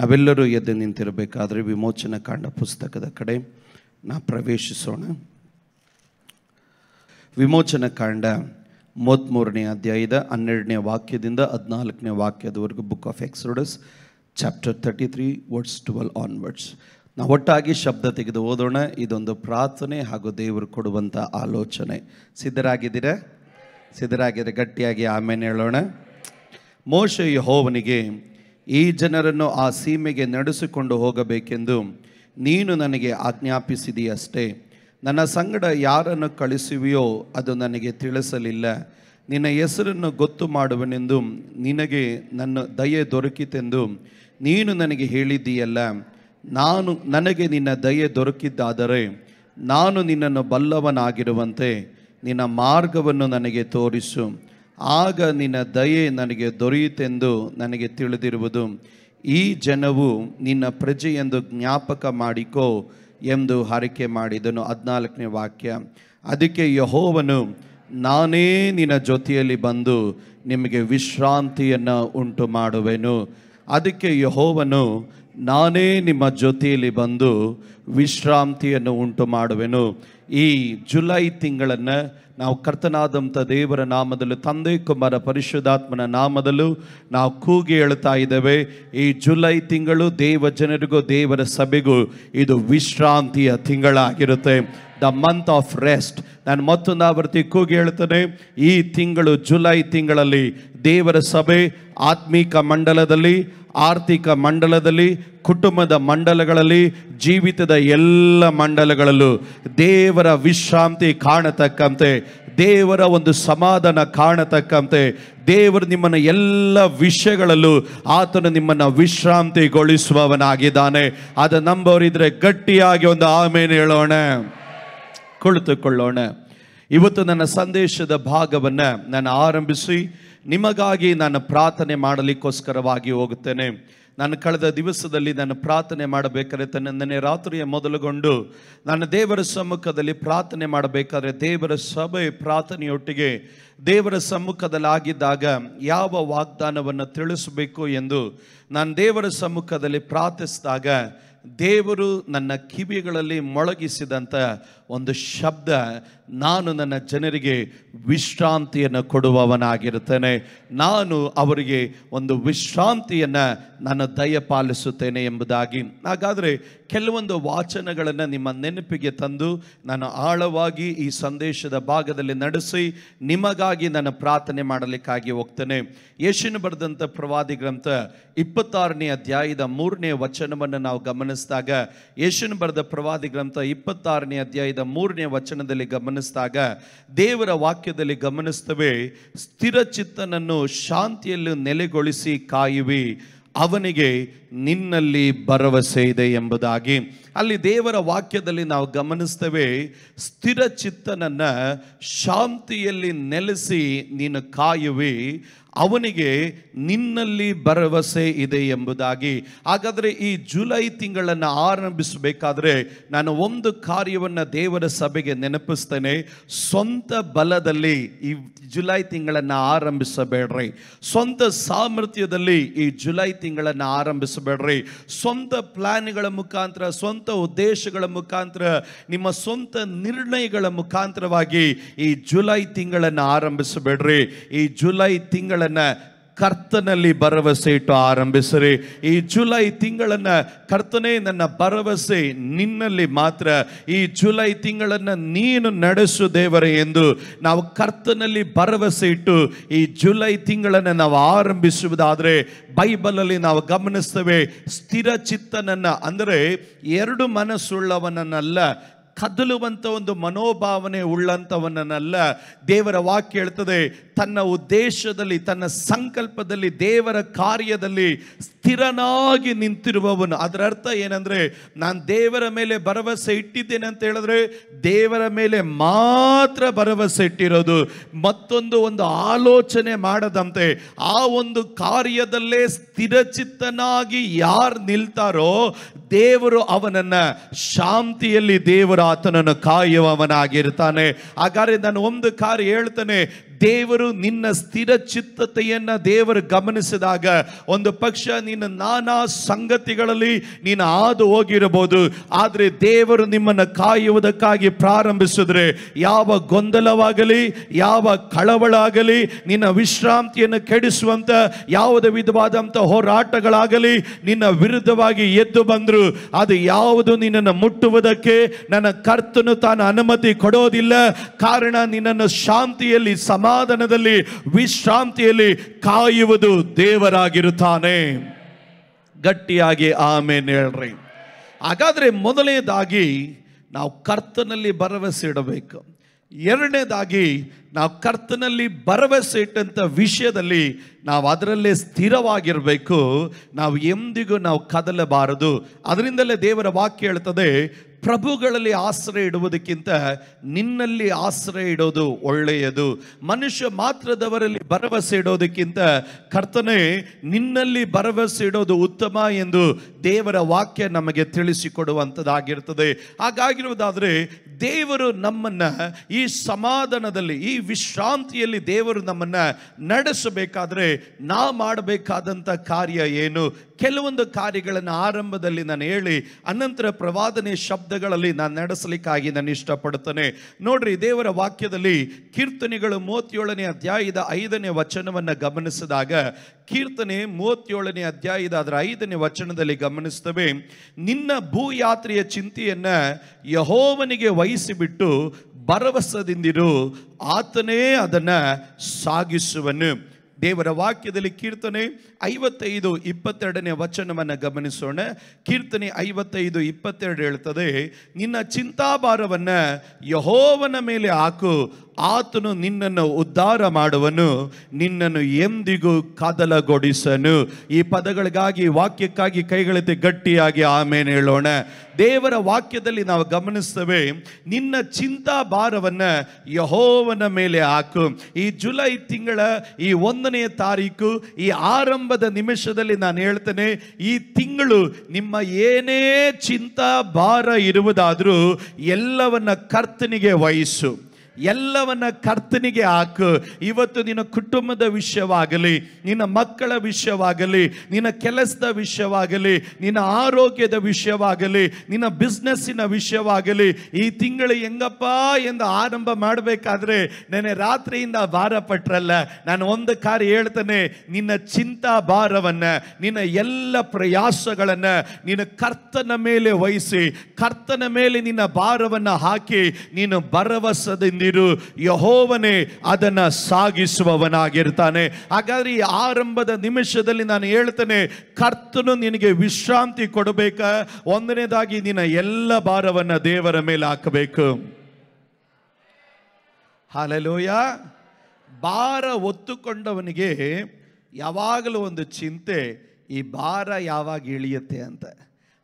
ನಾವೆಲ್ಲರೂ ಎದ್ದು ನಿಂತಿರಬೇಕಾದ್ರೆ ವಿಮೋಚನ ಕಾಂಡ ಪುಸ್ತಕದ ಕಡೆ ನಾವು ಪ್ರವೇಶಿಸೋಣ. ವಿಮೋಚನ ಕಾಂಡ 33ನೇ ಅಧ್ಯಾಯದ 12ನೇ ವಾಕ್ಯದಿಂದ 14ನೇ ವಾಕ್ಯದವರೆಗೂ Book of Exodus chapter 33 words 12 onwards. ನಾವು ಒಟ್ಟಾಗಿ ಶಬ್ದ ತೆಗೆದು ಓದೋಣ. ಇದೊಂದು ಪ್ರಾರ್ಥನೆ ಹಾಗೂ ದೇವರು ಕೊಡುವಂಥ ಆಲೋಚನೆ. ಸಿದ್ಧರಾಗಿದ್ದೀರಾ? ಗಟ್ಟಿಯಾಗಿ ಆಮೇಲೆ ಹೇಳೋಣ. ಮೋಶೆ ಯೆಹೋವನಿಗೆ, ಈ ಜನರನ್ನು ಆ ಸೀಮೆಗೆ ನಡೆಸಿಕೊಂಡು ಹೋಗಬೇಕೆಂದು ನೀನು ನನಗೆ ಆಜ್ಞಾಪಿಸಿದೆಯಷ್ಟೇ. ನನ್ನ ಸಂಗಡ ಯಾರನ್ನು ಕಳಿಸುವೆಯೋ ಅದು ನನಗೆ ತಿಳಿಸಲಿಲ್ಲ. ನಿನ್ನ ಹೆಸರನ್ನು ಗೊತ್ತು ಮಾಡುವನೆಂದು ನಿನಗೆ ನನ್ನ ದಯೆ ದೊರಕಿತೆಂದು ನೀನು ನನಗೆ ಹೇಳಿದ್ದೀಯಲ್ಲ. ನನಗೆ ನಿನ್ನ ದಯೆ ದೊರಕಿದ್ದಾದರೆ ನಾನು ನಿನ್ನನ್ನು ಬಲ್ಲವನಾಗಿರುವಂತೆ ನಿನ್ನ ಮಾರ್ಗವನ್ನು ನನಗೆ ತೋರಿಸು. ಆಗ ನಿನ್ನ ದಯೆ ನನಗೆ ದೊರೆಯಿತೆಂದು ನನಗೆ ತಿಳಿದಿರುವುದು. ಈ ಜನವು ನಿನ್ನ ಪ್ರಜೆ ಎಂದು ಜ್ಞಾಪಕ ಮಾಡಿಕೋ ಎಂದು ಹರಕೆ ಮಾಡಿದನು. 14ನೇ ವಾಕ್ಯ. ಅದಕ್ಕೆ ಯೆಹೋವನು, ನಾನೇ ನಿನ್ನ ಜೊತೆಯಲ್ಲಿ ಬಂದು ನಿಮಗೆ ವಿಶ್ರಾಂತಿಯನ್ನು ಉಂಟು ಮಾಡುವೆನು. ಅದಕ್ಕೆ ಯೆಹೋವನು, ನಾನೇ ನಿಮ್ಮ ಜೊತೆಯಲ್ಲಿ ಬಂದು ವಿಶ್ರಾಂತಿಯನ್ನು ಉಂಟು ಮಾಡುವೆನು. ಈ ಜುಲೈ ತಿಂಗಳನ್ನು ನಾವು ಕರ್ತನಾದಂಥ ದೇವರ ನಾಮದಲ್ಲೂ ತಂದೆ ಕುಮಾರ ಪರಿಶುದ್ಧಾತ್ಮನ ನಾಮದಲ್ಲೂ ನಾವು ಕೂಗಿ ಹೇಳ್ತಾ ಇದ್ದೇವೆ. ಈ ಜುಲೈ ತಿಂಗಳು ದೇವ ಜನರಿಗೂ ದೇವರ ಸಭೆಗೂ ಇದು ವಿಶ್ರಾಂತಿಯ ತಿಂಗಳಾಗಿರುತ್ತೆ. The month of rest. ನಾನು ಮತ್ತೊಂದು ಆವರ್ತಿ ಕೂಗಿ ಹೇಳ್ತೇನೆ, ಈ ತಿಂಗಳು ಜುಲೈ ತಿಂಗಳಲ್ಲಿ ದೇವರ ಸಭೆ ಆತ್ಮಿಕ ಮಂಡಲದಲ್ಲಿ, ಆರ್ಥಿಕ ಮಂಡಲದಲ್ಲಿ, ಕುಟುಂಬದ ಮಂಡಲಗಳಲ್ಲಿ, ಜೀವಿತದ ಎಲ್ಲ ಮಂಡಲಗಳಲ್ಲೂ ದೇವರ ವಿಶ್ರಾಂತಿ ಕಾಣತಕ್ಕಂತೆ, ದೇವರ ಒಂದು ಸಮಾಧಾನ ಕಾಣತಕ್ಕಂತೆ, ದೇವರು ನಿಮ್ಮನ್ನು ಎಲ್ಲ ವಿಷಯಗಳಲ್ಲೂ ಆತನು ನಿಮ್ಮನ್ನು ವಿಶ್ರಾಂತಿಗೊಳಿಸುವವನಾಗಿದ್ದಾನೆ. ಅದು ನಂಬೋರಿದ್ರೆ ಗಟ್ಟಿಯಾಗಿ ಒಂದು ಆಮೇಲೆ ಹೇಳೋಣ. ಕುಳಿತುಕೊಳ್ಳೋಣ. ಇವತ್ತು ನನ್ನ ಸಂದೇಶದ ಭಾಗವನ್ನು ನಾನು ಆರಂಭಿಸಿ ನಿಮಗಾಗಿ ನಾನು ಪ್ರಾರ್ಥನೆ ಮಾಡಲಿಕ್ಕೋಸ್ಕರವಾಗಿ ಹೋಗುತ್ತೇನೆ. ನಾನು ಕಳೆದ ದಿವಸದಲ್ಲಿ ನಾನು ಪ್ರಾರ್ಥನೆ ಮಾಡಬೇಕಾದ್ರೆ ತನ್ನೇ ರಾತ್ರಿಯ ಮೊದಲುಗೊಂಡು ನಾನು ದೇವರ ಸಮ್ಮುಖದಲ್ಲಿ ಪ್ರಾರ್ಥನೆ ಮಾಡಬೇಕಾದ್ರೆ ದೇವರ ಸಭೆ ಪ್ರಾರ್ಥನೆಯೊಟ್ಟಿಗೆ ದೇವರ ಸಮ್ಮುಖದಲ್ಲಿ ಆಗಿದ್ದಾಗ ಯಾವ ವಾಗ್ದಾನವನ್ನು ತಿಳಿಸಬೇಕು ಎಂದು ನಾನು ದೇವರ ಸಮ್ಮುಖದಲ್ಲಿ ಪ್ರಾರ್ಥಿಸಿದಾಗ ದೇವರು ನನ್ನ ಕಿವಿಗಳಲ್ಲಿ ಮೊಳಗಿಸಿದಂಥ ಒಂದು ಶಬ್ದ, ನಾನು ನನ್ನ ಜನರಿಗೆ ವಿಶ್ರಾಂತಿಯನ್ನು ಕೊಡುವವನಾಗಿರುತ್ತೇನೆ. ನಾನು ಅವರಿಗೆ ಒಂದು ವಿಶ್ರಾಂತಿಯನ್ನು ನಾನು ದಯಪಾಲಿಸುತ್ತೇನೆ ಎಂಬುದಾಗಿ. ಹಾಗಾದರೆ ಕೆಲವೊಂದು ವಾಚನಗಳನ್ನು ನಿಮ್ಮ ನೆನಪಿಗೆ ತಂದು ನಾನು ಆಳವಾಗಿ ಈ ಸಂದೇಶದ ಭಾಗದಲ್ಲಿ ನಡೆಸಿ ನಿಮಗಾಗಿ ನಾನು ಪ್ರಾರ್ಥನೆ ಮಾಡಲಿಕ್ಕಾಗಿ ಹೋಗ್ತೇನೆ. ಯೆಶಾಯನು ಬರೆದಂಥ ಪ್ರವಾದಿ ಗ್ರಂಥ 26ನೇ ಅಧ್ಯಾಯದ 3ನೇ ವಚನವನ್ನು ನಾವು ಗಮನಿಸಿದಾಗ, ಯೆಶಾಯನು ಬರೆದ ಪ್ರವಾದಿ ಗ್ರಂಥ 26ನೇ ಅಧ್ಯಾಯದ 3ನೇ ವಚನದಲ್ಲಿ ಗಮನಿಸಿದಾಗ ದೇವರ ವಾಕ್ಯದಲ್ಲಿ ಗಮನಿಸ್ತೇವೆ, ಸ್ಥಿರಚಿತ್ತನನ್ನು ಶಾಂತಿಯಲ್ಲಿ ನೆಲೆಗೊಳಿಸಿ ಕಾಯುವಿ, ಅವನಿಗೆ ನಿನ್ನಲ್ಲಿ ಭರವಸೆ ಇದೆ ಎಂಬುದಾಗಿ. ಅಲ್ಲಿ ದೇವರ ವಾಕ್ಯದಲ್ಲಿ ನಾವು ಗಮನಿಸ್ತೇವೆ, ಸ್ಥಿರ ಚಿತ್ತನನ್ನು ಶಾಂತಿಯಲ್ಲಿ ನೆಲೆಸಿ ನೀನು ಕಾಯುವಿ, ಅವನಿಗೆ ನಿನ್ನಲ್ಲಿ ಭರವಸೆ ಇದೆ ಎಂಬುದಾಗಿ. ಹಾಗಾದರೆ ಈ ಜುಲೈ ತಿಂಗಳನ್ನು ಆರಂಭಿಸಬೇಕಾದ್ರೆ ನಾನು ಒಂದು ಕಾರ್ಯವನ್ನು ದೇವರ ಸಭೆಗೆ ನೆನಪಿಸ್ತೇನೆ. ಸ್ವಂತ ಬಲದಲ್ಲಿ ಈ ಜುಲೈ ತಿಂಗಳನ್ನು ಆರಂಭಿಸಬೇಡ್ರಿ. ಸ್ವಂತ ಸಾಮರ್ಥ್ಯದಲ್ಲಿ ಈ ಜುಲೈ ತಿಂಗಳನ್ನು ಆರಂಭಿಸಬೇಡ್ರಿ. ಸ್ವಂತ ಪ್ಲಾನ್ಗಳ ಮುಖಾಂತರ, ಸ್ವಂತ ಉದ್ದೇಶಗಳ ಮುಖಾಂತರ, ನಿಮ್ಮ ಸ್ವಂತ ನಿರ್ಣಯಗಳ ಮುಖಾಂತರವಾಗಿ ಈ ಜುಲೈ ತಿಂಗಳನ್ನು ಆರಂಭಿಸಬೇಡ್ರಿ. ಈ ಜುಲೈ ತಿಂಗಳನ್ನು ಕರ್ತನಲ್ಲಿ ಭರವಸೆ ಇಟ್ಟು ಆರಂಭಿಸಿರಿ. ಈ ಜುಲೈ ತಿಂಗಳನ್ನು ಕರ್ತನೇ ನನ್ನ ಭರವಸೆ ನಿನ್ನಲ್ಲಿ ಮಾತ್ರ, ಈ ಜುಲೈ ತಿಂಗಳನ್ನು ನೀನು ನಡೆಸು ದೇವರೇ ಎಂದು ನಾವು ಕರ್ತನಲ್ಲಿ ಭರವಸೆ ಇಟ್ಟು ಈ ಜುಲೈ ತಿಂಗಳನ್ನು ನಾವು ಆರಂಭಿಸುವುದಾದರೆ ಬೈಬಲಲ್ಲಿ ನಾವು ಗಮನಿಸ್ತೇವೆ, ಸ್ಥಿರ ಚಿತ್ತನನ್ನು, ಅಂದರೆ ಎರಡು ಮನಸ್ಸುಳ್ಳವನನ್ನಲ್ಲ, ಕದಲುವಂಥ ಒಂದು ಮನೋಭಾವನೆ ಉಳ್ಳಂಥವನನ್ನಲ್ಲ. ದೇವರ ವಾಕ್ಯ ಹೇಳ್ತದೆ, ತನ್ನ ಉದ್ದೇಶದಲ್ಲಿ, ತನ್ನ ಸಂಕಲ್ಪದಲ್ಲಿ, ದೇವರ ಕಾರ್ಯದಲ್ಲಿ ಸ್ಥಿರನಾಗಿ ನಿಂತಿರುವವನು. ಅದರ ಅರ್ಥ ಏನಂದರೆ, ನಾನು ದೇವರ ಮೇಲೆ ಭರವಸೆ ಇಟ್ಟಿದ್ದೇನೆ ಅಂತ ಹೇಳಿದ್ರೆ ದೇವರ ಮೇಲೆ ಮಾತ್ರ ಭರವಸೆ ಇಟ್ಟಿರೋದು, ಮತ್ತೊಂದು ಆಲೋಚನೆ ಮಾಡದಂತೆ ಆ ಒಂದು ಕಾರ್ಯದಲ್ಲೇ ಸ್ಥಿರಚಿತ್ತನಾಗಿ ಯಾರು ನಿಲ್ತಾರೋ ದೇವರು ಅವನನ್ನು ಶಾಂತಿಯಲ್ಲಿ ದೇವರು ಆತನನ್ನು ಕಾಯುವವನಾಗಿರ್ತಾನೆ. ಹಾಗಾದ್ರೆ ನಾನು ಒಂದು ಕಾರ್ಯ ಹೇಳ್ತಾನೆ, ದೇವರು ನಿನ್ನ ಸ್ಥಿರ ಚಿತ್ತತೆಯನ್ನ ದೇವರು ಗಮನಿಸಿದಾಗ ಒಂದು ಪಕ್ಷ ನೀನು ನಾನಾ ಸಂಗತಿಗಳಲ್ಲಿ ನೀನು ಹಾದು ಹೋಗಿರಬಹುದು, ಆದರೆ ದೇವರು ನಿಮ್ಮನ್ನು ಕಾಯುವುದಕ್ಕಾಗಿ ಪ್ರಾರಂಭಿಸಿದ್ರೆ ಯಾವ ಗೊಂದಲವಾಗಲಿ ಯಾವ ಕಳವಳ ಆಗಲಿ ನಿನ್ನ ವಿಶ್ರಾಂತಿಯನ್ನು ಕೆಡಿಸುವಂತ ಯಾವುದೇ ವಿಧವಾದಂಥ ಹೋರಾಟಗಳಾಗಲಿ ನಿನ್ನ ವಿರುದ್ಧವಾಗಿ ಎದ್ದು ಬಂದ್ರು ಅದು ಯಾವುದು ನಿನ್ನನ್ನು ಮುಟ್ಟುವುದಕ್ಕೆ ನನ್ನ ಕರ್ತನು ತಾನು ಅನುಮತಿ ಕೊಡೋದಿಲ್ಲ. ಕಾರಣ ನಿನ್ನನ್ನು ಶಾಂತಿಯಲ್ಲಿ, ಸಮಾಧಾನದಲ್ಲಿ, ವಿಶ್ರಾಂತಿಯಲ್ಲಿ ಕಾಯುವುದು ದೇವರಾಗಿರುತ್ತಾನೆ. ಗಟ್ಟಿಯಾಗಿ ಆಮೇನ್ ಹೇಳ್ರಿ. ಹಾಗಾದ್ರೆ ಮೊದಲನೇದಾಗಿ ನಾವು ಕರ್ತನಲ್ಲಿ ಭರವಸೆ ಇಡಬೇಕು. ಎರಡನೇದಾಗಿ ನಾವು ಕರ್ತನಲ್ಲಿ ಭರವಸೆ ಇಟ್ಟಂಥ ವಿಷಯದಲ್ಲಿ ನಾವು ಅದರಲ್ಲೇ ಸ್ಥಿರವಾಗಿರಬೇಕು. ನಾವು ಎಂದಿಗೂ ನಾವು ಕದಲಬಾರದು. ಅದರಿಂದಲೇ ದೇವರ ವಾಕ್ಯ ಹೇಳ್ತದೆ, ಪ್ರಭುಗಳಲ್ಲಿ ಆಶ್ರಯ ಇಡುವುದಕ್ಕಿಂತ ನಿನ್ನಲ್ಲಿ ಆಶ್ರಯ ಇಡೋದು ಒಳ್ಳೆಯದು. ಮನುಷ್ಯ ಮಾತ್ರದವರಲ್ಲಿ ಭರವಸೆ ಇಡೋದಕ್ಕಿಂತ ಕರ್ತನೇ ನಿನ್ನಲ್ಲಿ ಭರವಸೆ ಇಡೋದು ಉತ್ತಮ ಎಂದು ದೇವರ ವಾಕ್ಯ ನಮಗೆ ತಿಳಿಸಿಕೊಡುವಂಥದ್ದಾಗಿರ್ತದೆ. ಹಾಗಾಗಿರುವುದಾದರೆ ದೇವರು ನಮ್ಮನ್ನ ಈ ಸಮಾಧಾನದಲ್ಲಿ, ಈ ವಿಶ್ರಾಂತಿಯಲ್ಲಿ ದೇವರು ನಮ್ಮನ್ನ ನಡೆಸಬೇಕಾದ್ರೆ ನಾವು ಮಾಡಬೇಕಾದಂಥ ಕಾರ್ಯ ಏನು? ಕೆಲವೊಂದು ಕಾರ್ಯಗಳನ್ನು ಆರಂಭದಲ್ಲಿ ನಾನು ಹೇಳಿ ಅನಂತರ ಪ್ರವಾದನೆ ಶಬ್ದಗಳಲ್ಲಿ ನಾನು ನಡೆಸಲಿಕ್ಕಾಗಿ ನಾನು ಇಷ್ಟಪಡುತ್ತೇನೆ. ನೋಡ್ರಿ, ದೇವರ ವಾಕ್ಯದಲ್ಲಿ ಕೀರ್ತನೆಗಳು 37ನೇ ಅಧ್ಯಾಯದ 5ನೇ ವಚನವನ್ನು ಗಮನಿಸಿದಾಗ, ಕೀರ್ತನೆ 37ನೇ ಅಧ್ಯಾಯದ ಅದರ 5ನೇ ವಚನದಲ್ಲಿ ಗಮನಿಸ್ತವೆ, ನಿನ್ನ ಭೂಯಾತ್ರೆಯ ಚಿಂತೆಯನ್ನ ಯೆಹೋವನಿಗೆ ವಹಿಸಿಬಿಟ್ಟು ಭರವಸದಿಂದಿರು, ಆತನೇ ಅದನ್ನ ಸಾಗಿಸುವನು. ದೇವರ ವಾಕ್ಯದಲ್ಲಿ ಕೀರ್ತನೆ 55:22ನೇ ವಚನವನ್ನು ಗಮನಿಸೋಣ. ಕೀರ್ತನೆ 55:22 ಹೇಳ್ತದೆ, ನಿನ್ನ ಚಿಂತಾಭಾರವನ್ನ ಯೆಹೋವನ ಮೇಲೆ ಹಾಕು, ಆತನು ನಿನ್ನನ್ನು ಉದ್ಧಾರ ಮಾಡುವನು, ನಿನ್ನನ್ನು ಎಂದಿಗೂ ಕದಲಗೊಡಿಸನು. ಈ ಪದಗಳಿಗಾಗಿ, ವಾಕ್ಯಕ್ಕಾಗಿ ಕೈಗಳೆತ್ತಿ ಗಟ್ಟಿಯಾಗಿ ಆಮೇನ್ ಹೇಳೋಣ. ದೇವರ ವಾಕ್ಯದಲ್ಲಿ ನಾವು ಗಮನಿಸ್ತೇವೆ, ನಿನ್ನ ಚಿಂತಾಭಾರವನ್ನ ಯೆಹೋವನ ಮೇಲೆ ಹಾಕು. ಈ ಜುಲೈ ತಿಂಗಳ ಈ 1ನೇ ತಾರೀಕು, ಈ ಆರಂಭದ ನಿಮಿಷದಲ್ಲಿ ನಾನು ಹೇಳ್ತೇನೆ, ಈ ತಿಂಗಳು ನಿಮ್ಮ ಏನೇ ಚಿಂತಾ ಭಾರ ಇರುವುದಾದರೂ ಎಲ್ಲವನ್ನ ಕರ್ತನಿಗೆ ವಹಿಸು, ಎಲ್ಲವನ್ನ ಕರ್ತನಿಗೆ ಹಾಕು. ಇವತ್ತು ನಿನ್ನ ಕುಟುಂಬದ ವಿಷಯವಾಗಲಿ, ನಿನ್ನ ಮಕ್ಕಳ ವಿಷಯವಾಗಲಿ, ನಿನ್ನ ಕೆಲಸದ ವಿಷಯವಾಗಲಿ, ನಿನ್ನ ಆರೋಗ್ಯದ ವಿಷಯವಾಗಲಿ, ನಿನ್ನ ಬಿಸ್ನೆಸ್ಸಿನ ವಿಷಯವಾಗಲಿ, ಈ ತಿಂಗಳು ಹೆಂಗಪ್ಪ ಎಂದು ಆರಂಭ ಮಾಡಬೇಕಾದ್ರೆ ನೆನೆ ರಾತ್ರಿಯಿಂದ ಭಾರ ಪಟ್ರಲ್ಲ, ನಾನು ಒಂದು ಕಾರ್ಯ ಹೇಳ್ತೇನೆ, ನಿನ್ನ ಚಿಂತಾ ಭಾರವನ್ನ, ನಿನ್ನ ಎಲ್ಲ ಪ್ರಯಾಸಗಳನ್ನ ನೀನು ಕರ್ತನ ಮೇಲೆ ವಹಿಸಿ, ಕರ್ತನ ಮೇಲೆ ನಿನ್ನ ಭಾರವನ್ನ ಹಾಕಿ ನೀನು ಭರವಸದಿಂದ ಯೆಹೋವನೇ ಅದನ್ನ ಸಾಗಿಸುವವನಾಗಿರ್ತಾನೆ. ಹಾಗಾದ್ರೆ ಈ ಆರಂಭದ ನಿಮಿಷದಲ್ಲಿ ನಾನು ಹೇಳ್ತೇನೆ, ಕರ್ತನು ನಿನಗೆ ವಿಶ್ರಾಂತಿ ಕೊಡಬೇಕಾ? ಒಂದನೇದಾಗಿ ನಿನ್ನ ಎಲ್ಲ ಭಾರವನ್ನ ದೇವರ ಮೇಲೆ ಹಾಕಬೇಕು. ಹಲ್ಲೆಲೂಯಾ. ಭಾರ ಹೊತ್ತುಕೊಂಡವನಿಗೆ ಯಾವಾಗಲೂ ಒಂದು ಚಿಂತೆ, ಈ ಭಾರ ಯಾವಾಗ ಇಳಿಯುತ್ತೆ ಅಂತ.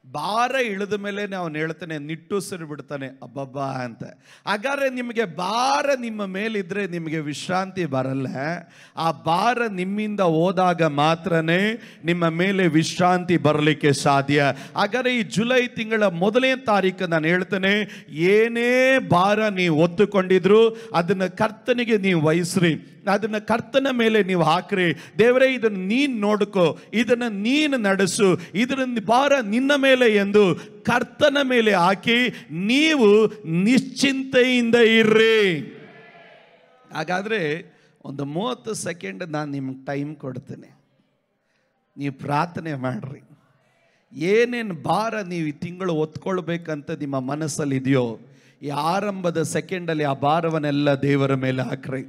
ಭಾರ ಇಳಿದ ಮೇಲೆ ಅವನು ಹೇಳ್ತಾನೆ, ನಿಟ್ಟುಸಿರು ಬಿಡ್ತಾನೆ, ಅಬ್ಬಬ್ಬಾ ಅಂತ. ಹಾಗಾದ್ರೆ ನಿಮಗೆ ಭಾರ ನಿಮ್ಮ ಮೇಲಿದ್ರೆ ನಿಮಗೆ ವಿಶ್ರಾಂತಿ ಬರಲ್ಲ. ಆ ಭಾರ ನಿಮ್ಮಿಂದ ಹೋದಾಗ ಮಾತ್ರನೇ ನಿಮ್ಮ ಮೇಲೆ ವಿಶ್ರಾಂತಿ ಬರಲಿಕ್ಕೆ ಸಾಧ್ಯ. ಹಾಗಾದ್ರೆ ಈ ಜುಲೈ ತಿಂಗಳ 1ನೇ ತಾರೀಕು ನಾನು ಹೇಳ್ತೇನೆ, ಏನೇ ಭಾರ ನೀವು ಹೊತ್ತುಕೊಂಡಿದ್ರು ಅದನ್ನು ಕರ್ತನಿಗೆ ನೀವು ವಹಿಸ್ರಿ, ಅದನ್ನ ಕರ್ತನ ಮೇಲೆ ನೀವು ಹಾಕ್ರಿ. ದೇವರೇ, ಇದನ್ನು ನೀನು ನೋಡ್ಕೋ, ಇದನ್ನು ನೀನು ನಡೆಸು, ಇದರ ಭಾರ ನಿನ್ನ ಮೇಲೆ ಎಂದು ಕರ್ತನ ಮೇಲೆ ಹಾಕಿ ನೀವು ನಿಶ್ಚಿಂತೆಯಿಂದ ಇರ್ರಿ. ಹಾಗಾದ್ರೆ ಒಂದು 30 ಸೆಕೆಂಡ್ ನಾನು ನಿಮ್ಗೆ ಟೈಮ್ ಕೊಡ್ತೇನೆ, ನೀವು ಪ್ರಾರ್ಥನೆ ಮಾಡ್ರಿ. ಏನೇನು ಭಾರ ನೀವು ಈ ತಿಂಗಳು ಹೊತ್ಕೊಳ್ಬೇಕಂತ ನಿಮ್ಮ ಮನಸ್ಸಲ್ಲಿ ಇದೆಯೋ, ಈ ಆರಂಭದ ಸೆಕೆಂಡಲ್ಲಿ ಆ ಭಾರವನ್ನೆಲ್ಲ ದೇವರ ಮೇಲೆ ಹಾಕ್ರಿ.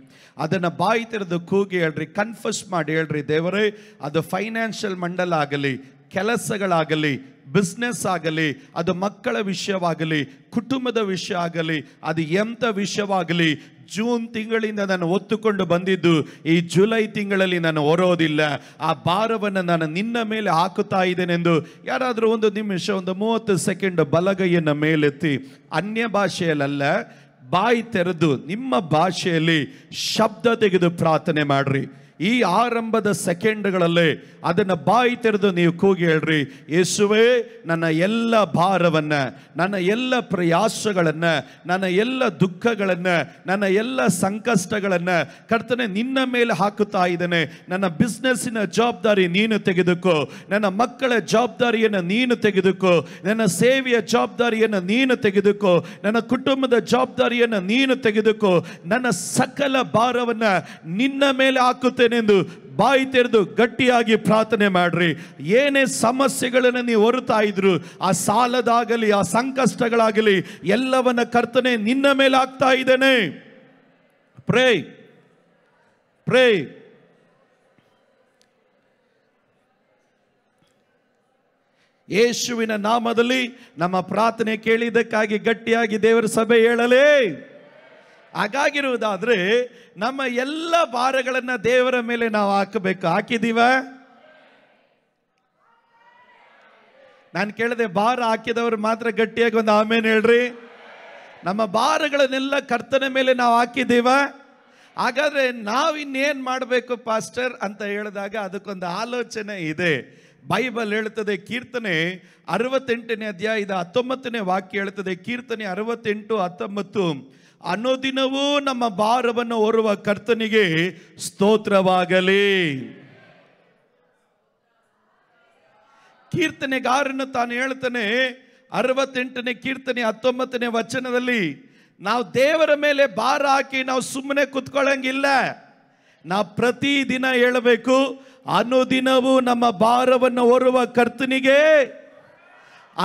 ಅದನ್ನು ಬಾಯಿ ತೆರೆದು ಕೂಗಿ ಹೇಳ್ರಿ, ಕನ್ಫಸ್ ಮಾಡಿ ಹೇಳ್ರಿ, ದೇವರೇ, ಅದು ಫೈನಾನ್ಷಿಯಲ್ ಮಂಡಲ ಆಗಲಿ, ಕೆಲಸಗಳಾಗಲಿ, ಬಿಸ್ನೆಸ್ ಆಗಲಿ, ಅದು ಮಕ್ಕಳ ವಿಷಯವಾಗಲಿ, ಕುಟುಂಬದ ವಿಷಯ ಆಗಲಿ, ಅದು ಎಂಥ ವಿಷಯವಾಗಲಿ, ಜೂನ್ ತಿಂಗಳಿಂದ ನಾನು ಹೊತ್ತುಕೊಂಡು ಬಂದಿದ್ದು ಈ ಜುಲೈ ತಿಂಗಳಲ್ಲಿ ನಾನು ಹೊರೋದಿಲ್ಲ. ಆ ಭಾರವನ್ನು ನಾನು ನಿನ್ನ ಮೇಲೆ ಹಾಕುತ್ತಾ ಇದ್ದೇನೆಂದು ಯಾರಾದರೂ ಒಂದು ನಿಮಿಷ, ಒಂದು 30 ಸೆಕೆಂಡ್ ಬಲಗೈಯನ್ನು ಮೇಲೆತ್ತಿ, ಅನ್ಯ ಭಾಷೆಯಲ್ಲ, ಬಾಯಿ ತೆರೆದು ನಿಮ್ಮ ಭಾಷೆಯಲ್ಲಿ ಶಬ್ದ ತೆಗೆದು ಪ್ರಾರ್ಥನೆ ಮಾಡ್ರಿ. ಈ ಆರಂಭದ ಸೆಕೆಂಡ್ಗಳಲ್ಲಿ ಅದನ್ನು ಬಾಯಿ ತೆರೆದು ನೀವು ಕೂಗಿ ಹೇಳ್ರಿ, ಯೇಸುವೇ ನನ್ನ ಎಲ್ಲ ಭಾರವನ್ನು, ನನ್ನ ಎಲ್ಲ ಪ್ರಯಾಸಗಳನ್ನು, ನನ್ನ ಎಲ್ಲ ದುಃಖಗಳನ್ನು, ನನ್ನ ಎಲ್ಲ ಸಂಕಷ್ಟಗಳನ್ನು ಕರ್ತನೆ ನಿನ್ನ ಮೇಲೆ ಹಾಕುತ್ತಾ ಇದ್ದೇನೆ. ನನ್ನ ಬಿಸ್ನೆಸ್ಸಿನ ಜವಾಬ್ದಾರಿ ನೀನು ತೆಗೆದುಕೋ, ನನ್ನ ಮಕ್ಕಳ ಜವಾಬ್ದಾರಿಯನ್ನು ನೀನು ತೆಗೆದುಕೋ, ನನ್ನ ಸೇವೆಯ ಜವಾಬ್ದಾರಿಯನ್ನು ನೀನು ತೆಗೆದುಕೋ, ನನ್ನ ಕುಟುಂಬದ ಜವಾಬ್ದಾರಿಯನ್ನು ನೀನು ತೆಗೆದುಕೋ, ನನ್ನ ಸಕಲ ಭಾರವನ್ನು ನಿನ್ನ ಮೇಲೆ ಹಾಕುತ್ತೇನೆಂದು ಬಾಯಿ ತೆರೆದು ಗಟ್ಟಿಯಾಗಿ ಪ್ರಾರ್ಥನೆ ಮಾಡ್ರಿ. ಏನೇ ಸಮಸ್ಯೆಗಳನ್ನು ನೀವು ಹೊರತಾ ಇದ್ರು, ಆ ಸಾಲದಾಗಲಿ ಆ ಸಂಕಷ್ಟಗಳಾಗಲಿ ಎಲ್ಲವನ್ನ ಕರ್ತನೆ ನಿನ್ನ ಮೇಲೆ ಹಾಕ್ತಾ ಇದ್ದೇನೆ. ಪ್ರೇ ಪ್ರೇ ಯೇಸುವಿನ ನಾಮದಲ್ಲಿ ನಮ್ಮ ಪ್ರಾರ್ಥನೆ ಕೇಳಿದ್ದಕ್ಕಾಗಿ ಗಟ್ಟಿಯಾಗಿ ದೇವರ ಸಭೆ ಹೇಳಲೇ. ಹಾಗಾಗಿರುವುದಾದ್ರೆ ನಮ್ಮ ಎಲ್ಲ ಭಾರಗಳನ್ನು ದೇವರ ಮೇಲೆ ನಾವು ಹಾಕಬೇಕು. ಹಾಕಿದೀವ? ನಾನು ಕೇಳಿದೆ, ಭಾರ ಹಾಕಿದವರು ಮಾತ್ರ ಗಟ್ಟಿಯಾಗಿ ಒಂದು ಆಮೇನ್ ಹೇಳ್ರಿ. ನಮ್ಮ ಭಾರಗಳನ್ನೆಲ್ಲ ಕರ್ತನ ಮೇಲೆ ನಾವು ಹಾಕಿದೀವ? ಹಾಗಾದ್ರೆ ನಾವು ಇನ್ನೇನು ಮಾಡಬೇಕು ಪಾಸ್ಟರ್ ಅಂತ ಹೇಳಿದಾಗ ಅದಕ್ಕೊಂದು ಆಲೋಚನೆ ಇದೆ. ಬೈಬಲ್ ಹೇಳ್ತದೆ, ಕೀರ್ತನೆ 68ನೇ ಅಧ್ಯಾಯದ 19ನೇ ವಾಕ್ಯ ಹೇಳ್ತದೆ, ಕೀರ್ತನೆ 68:19, ಅನುದಿನವೂ ನಮ್ಮ ಭಾರವನ್ನು ಹೊರುವ ಕರ್ತನಿಗೆ ಸ್ತೋತ್ರವಾಗಲಿ. ಕೀರ್ತನೆಗಾರನು ತಾನು ಹೇಳ್ತಾನೆ 68ನೇ ಕೀರ್ತನೆ 19ನೇ ವಚನದಲ್ಲಿ, ನಾವು ದೇವರ ಮೇಲೆ ಭಾರ ಹಾಕಿ ನಾವು ಸುಮ್ಮನೆ ಕುತ್ಕೊಳ್ಳಂಗಿಲ್ಲ. ನಾವು ಪ್ರತಿದಿನ ಹೇಳಬೇಕು, ಅನುದಿನವೂ ನಮ್ಮ ಭಾರವನ್ನು ಹೊರುವ ಕರ್ತನಿಗೆ,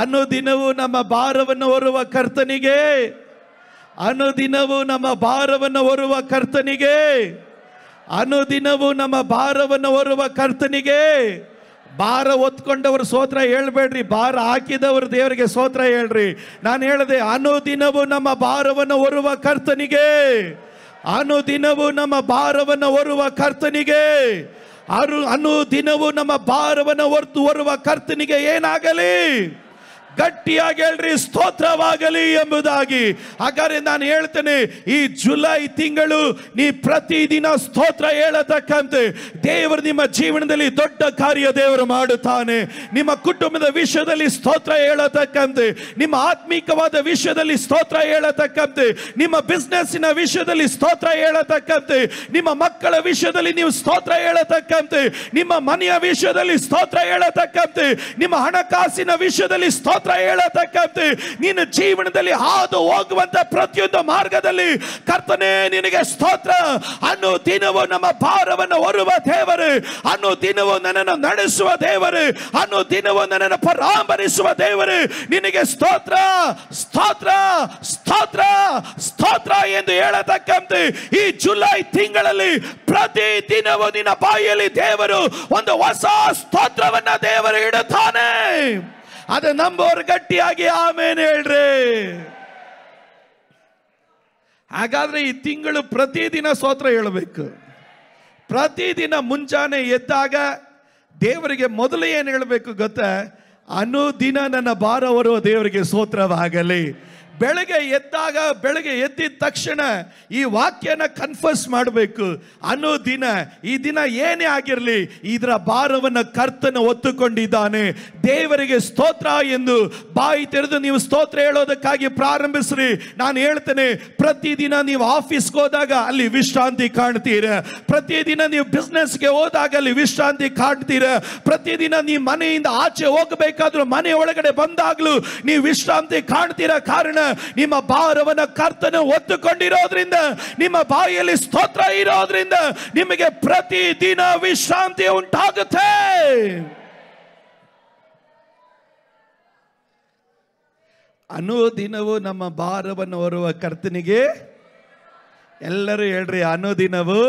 ಅನುದಿನವೂ ನಮ್ಮ ಭಾರವನ್ನು ಹೊರುವ ಕರ್ತನಿಗೆ, ಅನುದಿನವೂ ನಮ್ಮ ಭಾರವನ್ನು ಹೊರುವ ಕರ್ತನಿಗೆ, ಅನುದಿನವೂ ನಮ್ಮ ಭಾರವನ್ನು ಹೊರುವ ಕರ್ತನಿಗೆ. ಭಾರ ಹೊತ್ಕೊಂಡವರು ಸ್ತೋತ್ರ ಹೇಳ್ಬೇಡ್ರಿ, ಭಾರ ಹಾಕಿದವರು ದೇವರಿಗೆ ಸ್ತೋತ್ರ ಹೇಳ್ರಿ. ನಾನು ಹೇಳಿದೆ, ಅನುದಿನವೂ ನಮ್ಮ ಭಾರವನ್ನು ಹೊರುವ ಕರ್ತನಿಗೆ, ಅನುದಿನವೂ ನಮ್ಮ ಭಾರವನ್ನು ಹೊರುವ ಕರ್ತನಿಗೆ, ಅನುದಿನವೂ ನಮ್ಮ ಭಾರವನ್ನು ಹೊರುವ ಕರ್ತನಿಗೆ ಏನಾಗಲಿ? ಗಟ್ಟಿಯಾಗಿ ಹೇಳ್ರಿ, ಸ್ತೋತ್ರವಾಗಲಿ ಎಂಬುದಾಗಿ. ಹಾಗಾದ್ರೆ ನಾನು ಹೇಳ್ತೇನೆ, ಈ ಜುಲೈ ತಿಂಗಳು ನೀ ಪ್ರತಿದಿನ ಸ್ತೋತ್ರ ಹೇಳತಕ್ಕಂತೆ ದೇವರು ನಿಮ್ಮ ಜೀವನದಲ್ಲಿ ದೊಡ್ಡ ಕಾರ್ಯ ದೇವರು ಮಾಡುತ್ತಾನೆ. ನಿಮ್ಮ ಕುಟುಂಬದ ವಿಷಯದಲ್ಲಿ ಸ್ತೋತ್ರ ಹೇಳತಕ್ಕಂತೆ, ನಿಮ್ಮ ಆತ್ಮೀಕವಾದ ವಿಷಯದಲ್ಲಿ ಸ್ತೋತ್ರ ಹೇಳತಕ್ಕಂತೆ, ನಿಮ್ಮ ಬಿಸ್ನೆಸ್ಸಿನ ವಿಷಯದಲ್ಲಿ ಸ್ತೋತ್ರ ಹೇಳತಕ್ಕಂತೆ, ನಿಮ್ಮ ಮಕ್ಕಳ ವಿಷಯದಲ್ಲಿ ನೀವು ಸ್ತೋತ್ರ ಹೇಳತಕ್ಕಂತೆ, ನಿಮ್ಮ ಮನೆಯ ವಿಷಯದಲ್ಲಿ ಸ್ತೋತ್ರ ಹೇಳತಕ್ಕಂತೆ, ನಿಮ್ಮ ಹಣಕಾಸಿನ ವಿಷಯದಲ್ಲಿ ಸ್ತೋತ್ರ ಹೇಳತಕ್ಕಂತೆ, ನಿನ್ನ ಜೀವನದಲ್ಲಿ ಹಾದು ಹೋಗುವಂತ ಪ್ರತಿಯೊಂದು ಮಾರ್ಗದಲ್ಲಿ ಕರ್ತನೇ ನಿನಗೆ ಸ್ತೋತ್ರ. ಅನುದಿನವೂ ನಮ್ಮ ಭಾರವನ್ನು ಹೊರುವ ದೇವರು, ಅನುದಿನವೂ ನನ್ನನ್ನು ನಡೆಸುವ ದೇವರು, ಅನುದಿನವೂ ನನ್ನನ್ನು ಪರಾಮರಿಸುವ ದೇವರು, ನಿನಗೆ ಸ್ತೋತ್ರ ಸ್ತೋತ್ರ ಸ್ತೋತ್ರ ಸ್ತೋತ್ರ ಎಂದು ಹೇಳತಕ್ಕಂತೆ ಈ ಜುಲೈ ತಿಂಗಳಲ್ಲಿ ಪ್ರತಿ ದಿನವೂ ನಿನ್ನ ಬಾಯಲ್ಲಿ ದೇವರು ಒಂದು ಹೊಸ ಸ್ತೋತ್ರವನ್ನ ದೇವರು ಇಡುತ್ತಾನೆ. ಅದು ನಂಬೋರು ಗಟ್ಟಿಯಾಗಿ ಆಮೇನ್ ಹೇಳ್ರಿ. ಹಾಗಾದ್ರೆ ಈ ತಿಂಗಳು ಪ್ರತಿದಿನ ಸ್ತೋತ್ರ ಹೇಳಬೇಕು. ಪ್ರತಿದಿನ ಮುಂಜಾನೆ ಎದ್ದಾಗ ದೇವರಿಗೆ ಮೊದಲು ಏನು ಹೇಳಬೇಕು ಗೊತ್ತಾ? ಅನುದಿನ ನನ್ನ ಭಾರ ಹೊರುವ ದೇವರಿಗೆ ಸ್ತೋತ್ರವಾಗಲಿ. ಬೆಳಗ್ಗೆ ಎದ್ದಾಗ, ಬೆಳಗ್ಗೆ ಎದ್ದಿದ ತಕ್ಷಣ ಈ ವಾಕ್ಯನ ಕನ್ಫರ್ಸ್ ಮಾಡಬೇಕು. ಅನುದಿನ, ಈ ದಿನ ಏನೇ ಆಗಿರಲಿ ಇದರ ಭಾರವನ್ನು ಕರ್ತನ ಹೊತ್ತುಕೊಂಡಿದ್ದಾನೆ, ದೇವರಿಗೆ ಸ್ತೋತ್ರ ಎಂದು ಬಾಯಿ ತೆರೆದು ನೀವು ಸ್ತೋತ್ರ ಹೇಳೋದಕ್ಕಾಗಿ ಪ್ರಾರಂಭಿಸ್ರಿ. ನಾನು ಹೇಳ್ತೇನೆ, ಪ್ರತಿದಿನ ನೀವು ಆಫೀಸ್ಗೆ ಹೋದಾಗ ಅಲ್ಲಿ ವಿಶ್ರಾಂತಿ ಕಾಣ್ತೀರ, ಪ್ರತಿದಿನ ನೀವು ಬಿಸ್ನೆಸ್ಗೆ ಹೋದಾಗ ಅಲ್ಲಿ ವಿಶ್ರಾಂತಿ ಕಾಣ್ತೀರ, ಪ್ರತಿದಿನ ನೀವು ಮನೆಯಿಂದ ಆಚೆ ಹೋಗಬೇಕಾದ್ರೂ ಮನೆ ಒಳಗಡೆ ಬಂದಾಗ್ಲೂ ನೀವು ವಿಶ್ರಾಂತಿ ಕಾಣ್ತೀರ. ಕಾರಣ ನಿಮ್ಮ ಭಾರವನ್ನು ಕರ್ತನ ಹೊತ್ತುಕೊಂಡಿರೋದ್ರಿಂದ, ನಿಮ್ಮ ಬಾಯಲ್ಲಿ ಸ್ತೋತ್ರ ಇರೋದ್ರಿಂದ ನಿಮಗೆ ಪ್ರತಿದಿನ ವಿಶ್ರಾಂತಿ ಉಂಟಾಗುತ್ತೆ. ಅನುದಿನವೂ ನಮ್ಮ ಭಾರವನ್ನು ಹೊರುವ ಕರ್ತನಿಗೆ, ಎಲ್ಲರೂ ಹೇಳ್ರಿ ಅನುದಿನವೂ,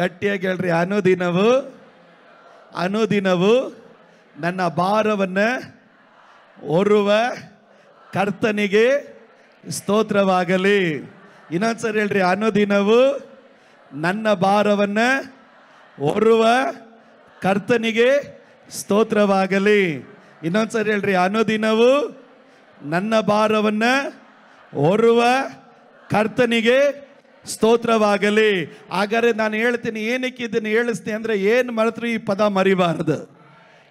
ಗಟ್ಟಿಯಾಗಿ ಹೇಳ್ರಿ ಅನುದಿನವೂ, ಅನುದಿನವೂ ನನ್ನ ಭಾರವನ್ನು ಹೊರುವ ಕರ್ತನಿಗೆ ಸ್ತೋತ್ರವಾಗಲಿ. ಇನ್ನೊಂದ್ಸರಿ ಹೇಳ್ರಿ, ಅನುದಿನವೂ ನನ್ನ ಭಾರವನ್ನು ಹೊರುವ ಕರ್ತನಿಗೆ ಸ್ತೋತ್ರವಾಗಲಿ. ಇನ್ನೊಂದ್ಸರಿ ಹೇಳ್ರಿ, ಅನುದಿನವೂ ನನ್ನ ಭಾರವನ್ನು ಹೊರುವ ಕರ್ತನಿಗೆ ಸ್ತೋತ್ರವಾಗಲಿ. ಹಾಗಾದ್ರೆ ನಾನು ಹೇಳ್ತೀನಿ, ಏನಕ್ಕೆ ಇದನ್ನು ಹೇಳಿಸ್ತೀನಿ ಅಂದರೆ, ಏನು ಮರೆತರೂ ಈ ಪದ ಮರಿಬಾರದು,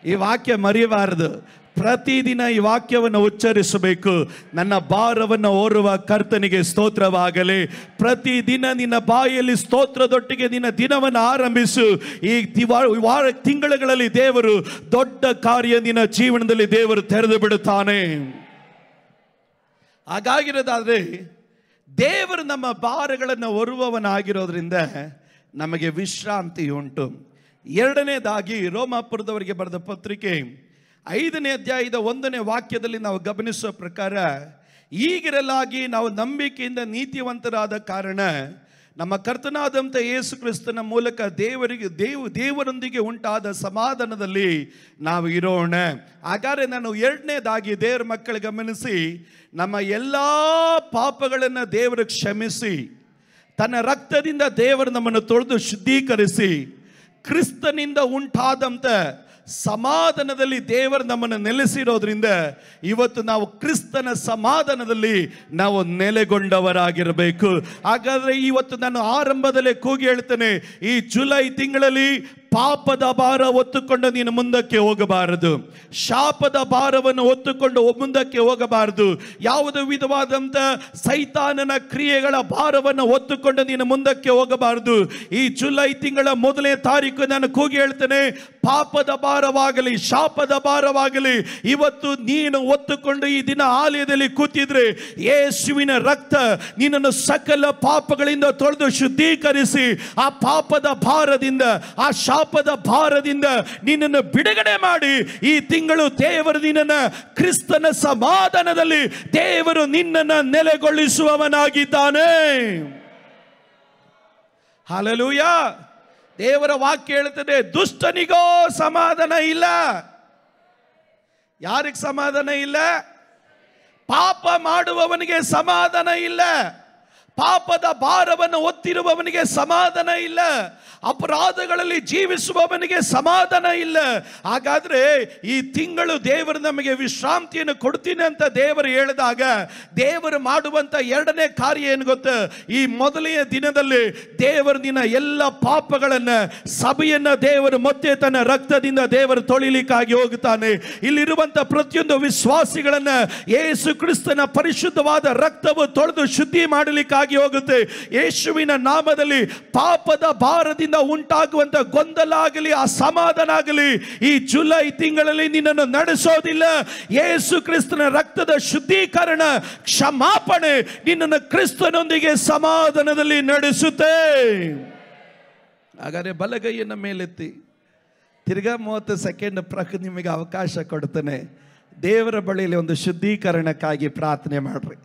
ಈ ವಾಕ್ಯ ಮರಿಬಾರದು. ಪ್ರತಿದಿನ ಈ ವಾಕ್ಯವನ್ನು ಉಚ್ಚರಿಸಬೇಕು. ನನ್ನ ಭಾರವನ್ನು ಹೊರುವ ಕರ್ತನಿಗೆ ಸ್ತೋತ್ರವಾಗಲಿ. ಪ್ರತಿದಿನ ನಿನ್ನ ಬಾಯಲ್ಲಿ ಸ್ತೋತ್ರದೊಟ್ಟಿಗೆ ನಿನ್ನ ದಿನವನ್ನು ಆರಂಭಿಸು. ಈ ತಿಂಗಳುಗಳಲ್ಲಿ ದೇವರು ದೊಡ್ಡ ಕಾರ್ಯ ನಿನ್ನ ಜೀವನದಲ್ಲಿ ದೇವರು ತೆರೆದು ಬಿಡುತ್ತಾನೆ. ಹಾಗಾಗಿರೋದಾದ್ರೆ ದೇವರು ನಮ್ಮ ಭಾರಗಳನ್ನು ಹೊರುವವನಾಗಿರೋದ್ರಿಂದ ನಮಗೆ ವಿಶ್ರಾಂತಿ ಉಂಟು. ಎರಡನೇದಾಗಿ ರೋಮಾಪುರದವರಿಗೆ ಬರೆದ ಪತ್ರಿಕೆ 5ನೇ ಅಧ್ಯಾಯದ 1ನೇ ವಾಕ್ಯದಲ್ಲಿ ನಾವು ಗಮನಿಸುವ ಪ್ರಕಾರ, ಈಗಿರಲಾಗಿ ನಾವು ನಂಬಿಕೆಯಿಂದ ನೀತಿವಂತರಾದ ಕಾರಣ ನಮ್ಮ ಕರ್ತನಾದಂಥ ಯೇಸು ಕ್ರಿಸ್ತನ ಮೂಲಕ ದೇವರೊಂದಿಗೆ ಉಂಟಾದ ಸಮಾಧಾನದಲ್ಲಿ ನಾವು ಇರೋಣ. ಹಾಗಾದರೆ ನಾನು ಎರಡನೇದಾಗಿ ದೇವರ ಮಕ್ಕಳು ಗಮನಿಸಿ, ನಮ್ಮ ಎಲ್ಲ ಪಾಪಗಳನ್ನು ದೇವರು ಕ್ಷಮಿಸಿ ತನ್ನ ರಕ್ತದಿಂದ ದೇವರು ನಮ್ಮನ್ನು ತೊಳೆದು ಶುದ್ಧೀಕರಿಸಿ ಕ್ರಿಸ್ತನಿಂದ ಉಂಟಾದಂಥ ಸಮಾಧಾನದಲ್ಲಿ ದೇವರು ನಮ್ಮನ್ನು ನೆಲೆಸಿರೋದ್ರಿಂದ ಇವತ್ತು ನಾವು ಕ್ರಿಸ್ತನ ಸಮಾಧಾನದಲ್ಲಿ ನಾವು ನೆಲೆಗೊಂಡವರಾಗಿರಬೇಕು. ಹಾಗಾದರೆ ಇವತ್ತು ನಾನು ಆರಂಭದಲ್ಲೇ ಕೂಗಿ ಹೇಳ್ತೇನೆ, ಈ ಜುಲೈ ತಿಂಗಳಲ್ಲಿ ಪಾಪದ ಭಾರ ಹೊತ್ತುಕೊಂಡು ನೀನು ಮುಂದಕ್ಕೆ ಹೋಗಬಾರದು. ಶಾಪದ ಭಾರವನ್ನು ಹೊತ್ತುಕೊಂಡು ಮುಂದಕ್ಕೆ ಹೋಗಬಾರದು. ಯಾವುದೇ ವಿಧವಾದಂಥ ಸೈತಾನನ ಕ್ರಿಯೆಗಳ ಭಾರವನ್ನು ಹೊತ್ತುಕೊಂಡು ನೀನು ಮುಂದಕ್ಕೆ ಹೋಗಬಾರದು. ಈ ಜುಲೈ ತಿಂಗಳ 1ನೇ ತಾರೀಕು ನಾನು ಕೂಗಿ ಹೇಳ್ತೇನೆ, ಪಾಪದ ಭಾರವಾಗಲಿ ಶಾಪದ ಭಾರವಾಗಲಿ ಇವತ್ತು ನೀನು ಹೊತ್ತುಕೊಂಡು ಈ ದಿನ ಆಲಯದಲ್ಲಿ ಕೂತಿದ್ರೆ ಯೇಸುವಿನ ರಕ್ತ ನಿನ್ನನ್ನು ಸಕಲ ಪಾಪಗಳಿಂದ ತೊಳೆದು ಶುದ್ಧೀಕರಿಸಿ ಆ ಪಾಪದ ಭಾರದಿಂದ, ಆ ಶಾಪದ ಭಾರದಿಂದ ನಿನ್ನನ್ನು ಬಿಡುಗಡೆ ಮಾಡಿ ಈ ತಿಂಗಳು ದೇವರು ನಿನ್ನನ್ನು ಕ್ರಿಸ್ತನ ಸಮಾಧಾನದಲ್ಲಿ ದೇವರು ನಿನ್ನನ್ನು ನೆಲೆಗೊಳಿಸುವವನಾಗಿದ್ದಾನೆ. ಹಲ್ಲೆಲೂಯಾ. ದೇವರ ವಾಕ್ಯ ಹೇಳುತ್ತದೆ, ದುಷ್ಟನಿಗೋ ಸಮಾಧಾನ ಇಲ್ಲ. ಯಾರಿಗೆ ಸಮಾಧಾನ ಇಲ್ಲ? ಪಾಪ ಮಾಡುವವನಿಗೆ ಸಮಾಧಾನ ಇಲ್ಲ. ಪಾಪದ ಭಾರವನ್ನು ಹೊತ್ತಿರುವವನಿಗೆ ಸಮಾಧಾನ ಇಲ್ಲ. ಅಪರಾಧಗಳಲ್ಲಿ ಜೀವಿಸುವವನಿಗೆ ಸಮಾಧಾನ ಇಲ್ಲ. ಹಾಗಾದ್ರೆ ಈ ತಿಂಗಳು ದೇವರು ನಮಗೆ ವಿಶ್ರಾಂತಿಯನ್ನು ಕೊಡ್ತೀನಿ ಅಂತ ದೇವರು ಹೇಳಿದಾಗ ದೇವರು ಮಾಡುವಂತ ಎರಡನೇ ಕಾರ್ಯ ಏನು ಗೊತ್ತಾ? ಈ ಮೊದಲನೆಯ ದಿನದಲ್ಲಿ ದೇವರು ನಿನ್ನ ಎಲ್ಲ ಪಾಪಗಳನ್ನ, ಸಭೆಯನ್ನ ದೇವರು ಮತ್ತೆ ತನ್ನ ರಕ್ತದಿಂದ ದೇವರು ತೊಳಿಲಿಕ್ಕಾಗಿ ಹೋಗುತ್ತಾನೆ. ಇಲ್ಲಿರುವಂತ ಪ್ರತಿಯೊಂದು ವಿಶ್ವಾಸಿಗಳನ್ನ ಯೇಸು ಕ್ರಿಸ್ತನ ಪರಿಶುದ್ಧವಾದ ರಕ್ತವು ತೊಳೆದು ಶುದ್ಧಿ ಮಾಡಲಿಕ್ಕಾಗಿ ಹೋಗುತ್ತೆ. ಯೇಸುವಿನ ನಾಮದಲ್ಲಿ ಪಾಪದ ಭಾರದಿಂದ ಉಂಟಾಗುವಂತ ಗೊಂದಲ ಆಗಲಿ, ಅಸಮಾಧಾನ ಆಗಲಿ ಈ ಜುಲೈ ತಿಂಗಳಲ್ಲಿ ನಿನ್ನನ್ನು ನಡೆಸೋದಿಲ್ಲ. ಯೇಸು ಕ್ರಿಸ್ತನ ರಕ್ತದ ಶುದ್ಧೀಕರಣ, ಕ್ಷಮಾಪಣೆ ನಿನ್ನನ್ನು ಕ್ರಿಸ್ತನೊಂದಿಗೆ ಸಮಾಧಾನದಲ್ಲಿ ನಡೆಸುತ್ತೆ. ಹಾಗಾದ್ರೆ ಬಲಗೈಯನ್ನು ಮೇಲೆತ್ತಿ ತಿರ್ಗಾ 30 ಸೆಕೆಂಡ್ ನಿಮಗೆ ಅವಕಾಶ ಕೊಡ್ತಾನೆ. ದೇವರ ಬಳಿಯಲ್ಲಿ ಒಂದು ಶುದ್ಧೀಕರಣಕ್ಕಾಗಿ ಪ್ರಾರ್ಥನೆ ಮಾಡ್ರಿ.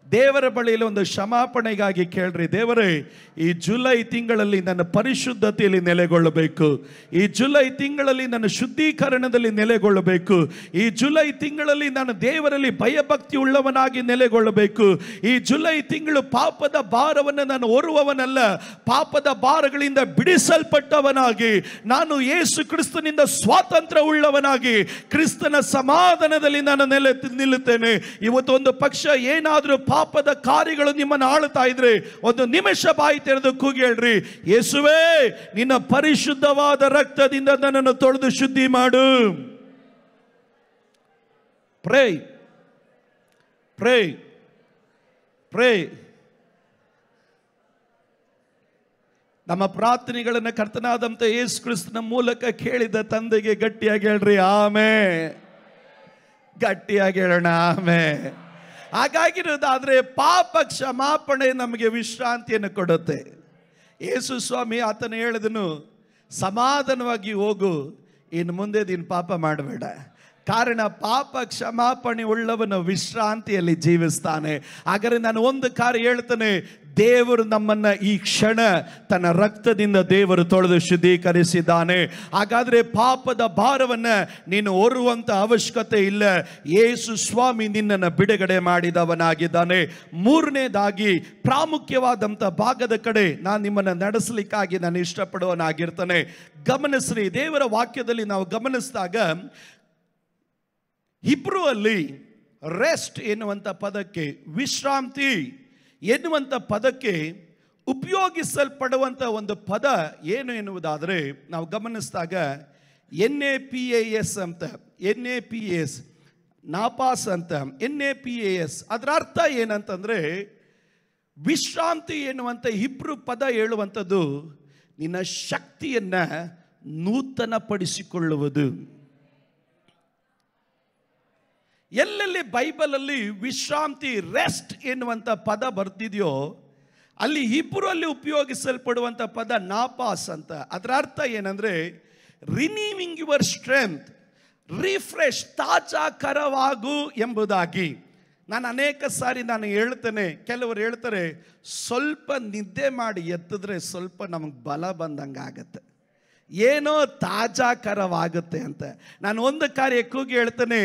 ದೇವರ ಬಳಿಯಲ್ಲಿ ಒಂದು ಕ್ಷಮಾಪಣೆಗಾಗಿ ಕೇಳ್ರಿ. ದೇವರೇ, ಈ ಜುಲೈ ತಿಂಗಳಲ್ಲಿ ನನ್ನ ಪರಿಶುದ್ಧತೆಯಲ್ಲಿ ನೆಲೆಗೊಳ್ಳಬೇಕು. ಈ ಜುಲೈ ತಿಂಗಳಲ್ಲಿ ನನ್ನ ಶುದ್ಧೀಕರಣದಲ್ಲಿ ನೆಲೆಗೊಳ್ಳಬೇಕು. ಈ ಜುಲೈ ತಿಂಗಳಲ್ಲಿ ನಾನು ದೇವರಲ್ಲಿ ಭಯಭಕ್ತಿ ಉಳ್ಳವನಾಗಿ ನೆಲೆಗೊಳ್ಳಬೇಕು. ಈ ಜುಲೈ ತಿಂಗಳು ಪಾಪದ ಭಾರವನ್ನು ನಾನು ಹೊರುವವನಲ್ಲ, ಪಾಪದ ಭಾರಗಳಿಂದ ಬಿಡಿಸಲ್ಪಟ್ಟವನಾಗಿ ನಾನು ಯೇಸು ಕ್ರಿಸ್ತನಿಂದ ಸ್ವಾತಂತ್ರ್ಯ ಉಳ್ಳವನಾಗಿ ಕ್ರಿಸ್ತನ ಸಮಾಧಾನದಲ್ಲಿ ನಾನು ನಿಲ್ಲುತ್ತೇನೆ. ಇವತ್ತು ಒಂದು ಪಕ್ಷ ಏನಾದರೂ ಪಾಪದ ಕಾರ್ಯಗಳು ನಿಮ್ಮನ್ನು ಆಳುತ್ತಾ ಇದ್ರೆ ಒಂದು ನಿಮಿಷ ಬಾಯಿ ತೆರೆದು ಕೂಗಿ ಹೇಳ್ರಿ, ಯೇಸುವೇ ನಿನ್ನ ಪರಿಶುದ್ಧವಾದ ರಕ್ತದಿಂದ ನನ್ನನ್ನು ತೊಳೆದು ಶುದ್ಧಿ ಮಾಡು. Pray pray pray. ನಮ್ಮ ಪ್ರಾರ್ಥನೆಗಳನ್ನು ಕರ್ತನಾದಂಥ ಯೇಸು ಕ್ರಿಸ್ತನ ಮೂಲಕ ಕೇಳಿದ ತಂದೆಗೆ ಗಟ್ಟಿಯಾಗಿ ಹೇಳ್ರಿ ಆಮೆನ್. ಗಟ್ಟಿಯಾಗಿ ಹೇಳೋಣ ಆಮೆನ್. ಹಾಗಾಗಿರೋದಾದ್ರೆ ಪಾಪ ಕ್ಷಮಾಪಣೆ ನಮಗೆ ವಿಶ್ರಾಂತಿಯನ್ನು ಕೊಡುತ್ತೆ. ಯೇಸು ಸ್ವಾಮಿ ಆತನ ಹೇಳಿದನು, ಸಮಾಧಾನವಾಗಿ ಹೋಗು, ಇನ್ನು ಮುಂದೆ ನೀನು ಪಾಪ ಮಾಡಬೇಡ. ಕಾರಣ ಪಾಪ ಕ್ಷಮಾಪಣೆ ಉಳ್ಳವನು ವಿಶ್ರಾಂತಿಯಲ್ಲಿ ಜೀವಿಸ್ತಾನೆ. ಹಾಗಾದರೆ ನಾನು ಒಂದು ಕಾರ್ಯ ಹೇಳ್ತೇನೆ, ದೇವರು ನಮ್ಮನ್ನು ಈ ಕ್ಷಣ ತನ್ನ ರಕ್ತದಿಂದ ದೇವರು ತೊಳೆದು ಶುದ್ಧೀಕರಿಸಿದ್ದಾನೆ. ಹಾಗಾದರೆ ಪಾಪದ ಭಾರವನ್ನು ನೀನು ಹೊರುವಂಥ ಅವಶ್ಯಕತೆ ಇಲ್ಲ. ಯೇಸು ಸ್ವಾಮಿ ನಿನ್ನನ್ನು ಬಿಡುಗಡೆ ಮಾಡಿದವನಾಗಿದ್ದಾನೆ. ಮೂರನೇದಾಗಿ ಪ್ರಾಮುಖ್ಯವಾದಂಥ ಭಾಗದ ಕಡೆ ನಾನು ನಿಮ್ಮನ್ನು ನಡೆಸಲಿಕ್ಕಾಗಿ ನಾನು ಇಷ್ಟಪಡುವನಾಗಿರ್ತೇನೆ. ಗಮನಿಸ್ರಿ, ದೇವರ ವಾಕ್ಯದಲ್ಲಿ ನಾವು ಗಮನಿಸಿದಾಗ ಹಿಬ್ರೂ ಅಲ್ಲಿ ರೆಸ್ಟ್ ಎನ್ನುವಂಥ ಪದಕ್ಕೆ, ವಿಶ್ರಾಂತಿ ಎನ್ನುವಂಥ ಪದಕ್ಕೆ ಉಪಯೋಗಿಸಲ್ಪಡುವಂಥ ಒಂದು ಪದ ಏನು ಎನ್ನುವುದಾದರೆ ನಾವು ಗಮನಿಸಿದಾಗ NAPAS ಅಂತ, NAPAS ನಾಪಾಸ್ ಅಂತ, NAPAS ಅದರ ಅರ್ಥ ಏನಂತಂದರೆ ವಿಶ್ರಾಂತಿ ಎನ್ನುವಂಥ ಹಿಬ್ರು ಪದ ಹೇಳುವಂಥದ್ದು ನಿನ್ನ ಶಕ್ತಿಯನ್ನು ನೂತನಪಡಿಸಿಕೊಳ್ಳುವುದು. ಎಲ್ಲೆಲ್ಲಿ ಬೈಬಲಲ್ಲಿ ವಿಶ್ರಾಂತಿ ರೆಸ್ಟ್ ಎನ್ನುವಂಥ ಪದ ಬರ್ತಿದೆಯೋ ಅಲ್ಲಿ ಹಿಬ್ರಲ್ಲಿ ಉಪಯೋಗಿಸಲ್ಪಡುವಂಥ ಪದ ನಾಪಾಸ್ ಅಂತ. ಅದರ ಅರ್ಥ ಏನಂದರೆ ರಿನ್ಯೂವಿಂಗ್ ಯುವರ್ ಸ್ಟ್ರೆಂತ್, ರಿಫ್ರೆಶ್, ತಾಜಾಕರವಾಗು ಎಂಬುದಾಗಿ. ನಾನು ಅನೇಕ ಸಾರಿ ಹೇಳ್ತೇನೆ, ಕೆಲವರು ಹೇಳ್ತಾರೆ ಸ್ವಲ್ಪ ನಿದ್ದೆ ಮಾಡಿ ಎತ್ತಿದ್ರೆ ಸ್ವಲ್ಪ ನಮಗೆ ಬಲ ಬಂದಂಗೆ ಆಗತ್ತೆ, ಏನೋ ತಾಜಾಕರವಾಗುತ್ತೆ ಅಂತ. ನಾನು ಒಂದು ಕಾರ್ಯಕ್ಕೋಗಿ ಹೇಳ್ತೇನೆ,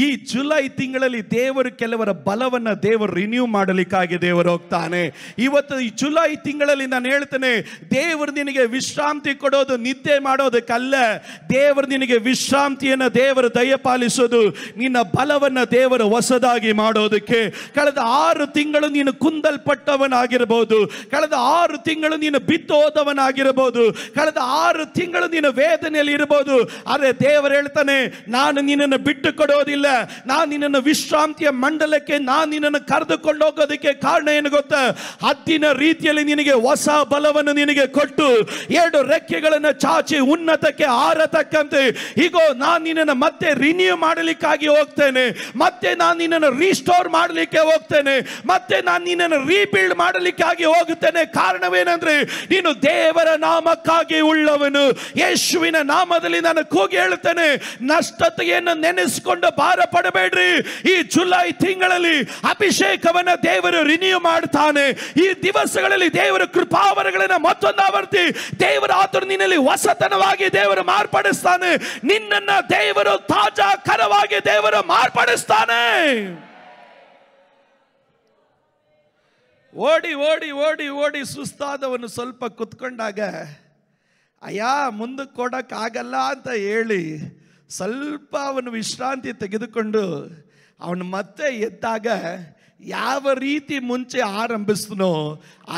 ಈ ಜುಲೈ ತಿಂಗಳಲ್ಲಿ ದೇವರು ಕೆಲವರ ಬಲವನ್ನು ದೇವರು ರಿನ್ಯೂ ಮಾಡಲಿಕ್ಕಾಗಿ ದೇವರು ಹೋಗ್ತಾನೆ. ಇವತ್ತು ಈ ಜುಲೈ ತಿಂಗಳಲ್ಲಿ ನಾನು ಹೇಳ್ತೇನೆ, ದೇವರು ನಿನಗೆ ವಿಶ್ರಾಂತಿ ಕೊಡೋದು ನಿದ್ದೆ ಮಾಡೋದಕ್ಕಲ್ಲ, ದೇವರು ನಿನಗೆ ವಿಶ್ರಾಂತಿಯನ್ನು ದೇವರು ದಯಪಾಲಿಸೋದು ನಿನ್ನ ಬಲವನ್ನು ದೇವರು ಹೊಸದಾಗಿ ಮಾಡೋದಕ್ಕೆ. ಕಳೆದ 6 ತಿಂಗಳು ನೀನು ಕುಂದಲ್ಪಟ್ಟವನಾಗಿರಬಹುದು, ಕಳೆದ 6 ತಿಂಗಳು ನೀನು ಬಿದ್ದು ಹೋದವನಾಗಿರಬಹುದು, ಕಳೆದ 6 ತಿಂಗಳು ನೀನು ವೇದನೆಯಲ್ಲಿ ಇರಬಹುದು. ಆದರೆ ದೇವರು ಹೇಳ್ತಾನೆ, ನಾನು ನಿನ್ನನ್ನು ಬಿಟ್ಟು ಕೊಡೋದಿಲ್ಲ, ನಾನು ನಿನ್ನನ್ನು ವಿಶ್ರಾಂತಿಯ ಮಂಡಲಕ್ಕೆ ನಾನು ನಿನ್ನನ್ನು ಕರೆದುಕೊಂಡು ಹೋಗೋದಕ್ಕೆ ಕಾರಣ ಏನು ಗೊತ್ತಾ? ಹದ್ದಿನ ರೀತಿಯಲ್ಲಿ ನಿನಗೆ ಹೊಸ ಬಲವನ್ನು ನಿನಗೆ ಕೊಟ್ಟು 2 ರೆಕ್ಕೆಗಳನ್ನು ಚಾಚಿ ಉನ್ನತಕ್ಕೆ ಹಾರತಕ್ಕಂತೆ ಹೀಗೋ ನಾನು ನಿನ್ನನ್ನು ಮತ್ತೆ ರಿನ್ಯೂ ಮಾಡಲಿಕ್ಕಾಗಿ ಹೋಗ್ತೇನೆ, ಮತ್ತೆ ನಾನು ನಿನ್ನನ್ನು ರೀಸ್ಟೋರ್ ಮಾಡಲಿಕ್ಕೆ ಹೋಗ್ತೇನೆ, ಮತ್ತೆ ನಾನು ನಿನ್ನನ್ನು ರೀಬಿಲ್ಡ್ ಮಾಡಲಿಕ್ಕಾಗಿ ಹೋಗುತ್ತೇನೆ. ಕಾರಣವೇನೆಂದ್ರೆ ನೀನು ದೇವರ ನಾಮಕ್ಕಾಗಿ ಉಳ್ಳವನು. ಯೇಸುವಿನ ನಾಮದಲ್ಲಿ ನಾನು ಕೂಗಿ ಹೇಳುತ್ತೇನೆ, ನಷ್ಟತೆಯನ್ನು ನೆನೆಸಿಕೊಂಡು ಭಾರ ಪಡಬೇಡ್ರಿ. ಈ ಜುಲೈ ತಿಂಗಳಲ್ಲಿ ಅಭಿಷೇಕವನ್ನು ದೇವರು ರಿನ್ಯೂ ಮಾಡ್ತಾನೆ. ಈ ದಿವಸಗಳಲ್ಲಿ ದೇವರು ಕೃಪಾವರಗಳನ್ನು ಮತ್ತೊಂದು ಆವರ್ತಿ ದೇವರ ಆತನು ನಿನ್ನಲ್ಲಿ ಹೊಸತನವಾಗಿ ದೇವರು ಮಾರ್ಪಡಿಸ್ತಾನೆ. ನಿನ್ನನ್ನ ದೇವರು ತಾಜಾಕರವಾಗಿ ದೇವರು ಮಾರ್ಪಡಿಸ್ತಾನೆ. ಓಡಿ ಓಡಿ ಓಡಿ ಓಡಿ ಸುಸ್ತಾದವನು ಸ್ವಲ್ಪ ಕುತ್ಕೊಂಡಾಗ ಅಯ್ಯ ಮುಂದಕ್ಕೆ ಕೊಡೋಕ್ಕಾಗಲ್ಲ ಅಂತ ಹೇಳಿ ಸ್ವಲ್ಪ ಅವನು ವಿಶ್ರಾಂತಿ ತೆಗೆದುಕೊಂಡು ಅವನು ಮತ್ತೆ ಎದ್ದಾಗ ಯಾವ ರೀತಿ ಮುಂಚೆ ಆರಂಭಿಸ್ತನೋ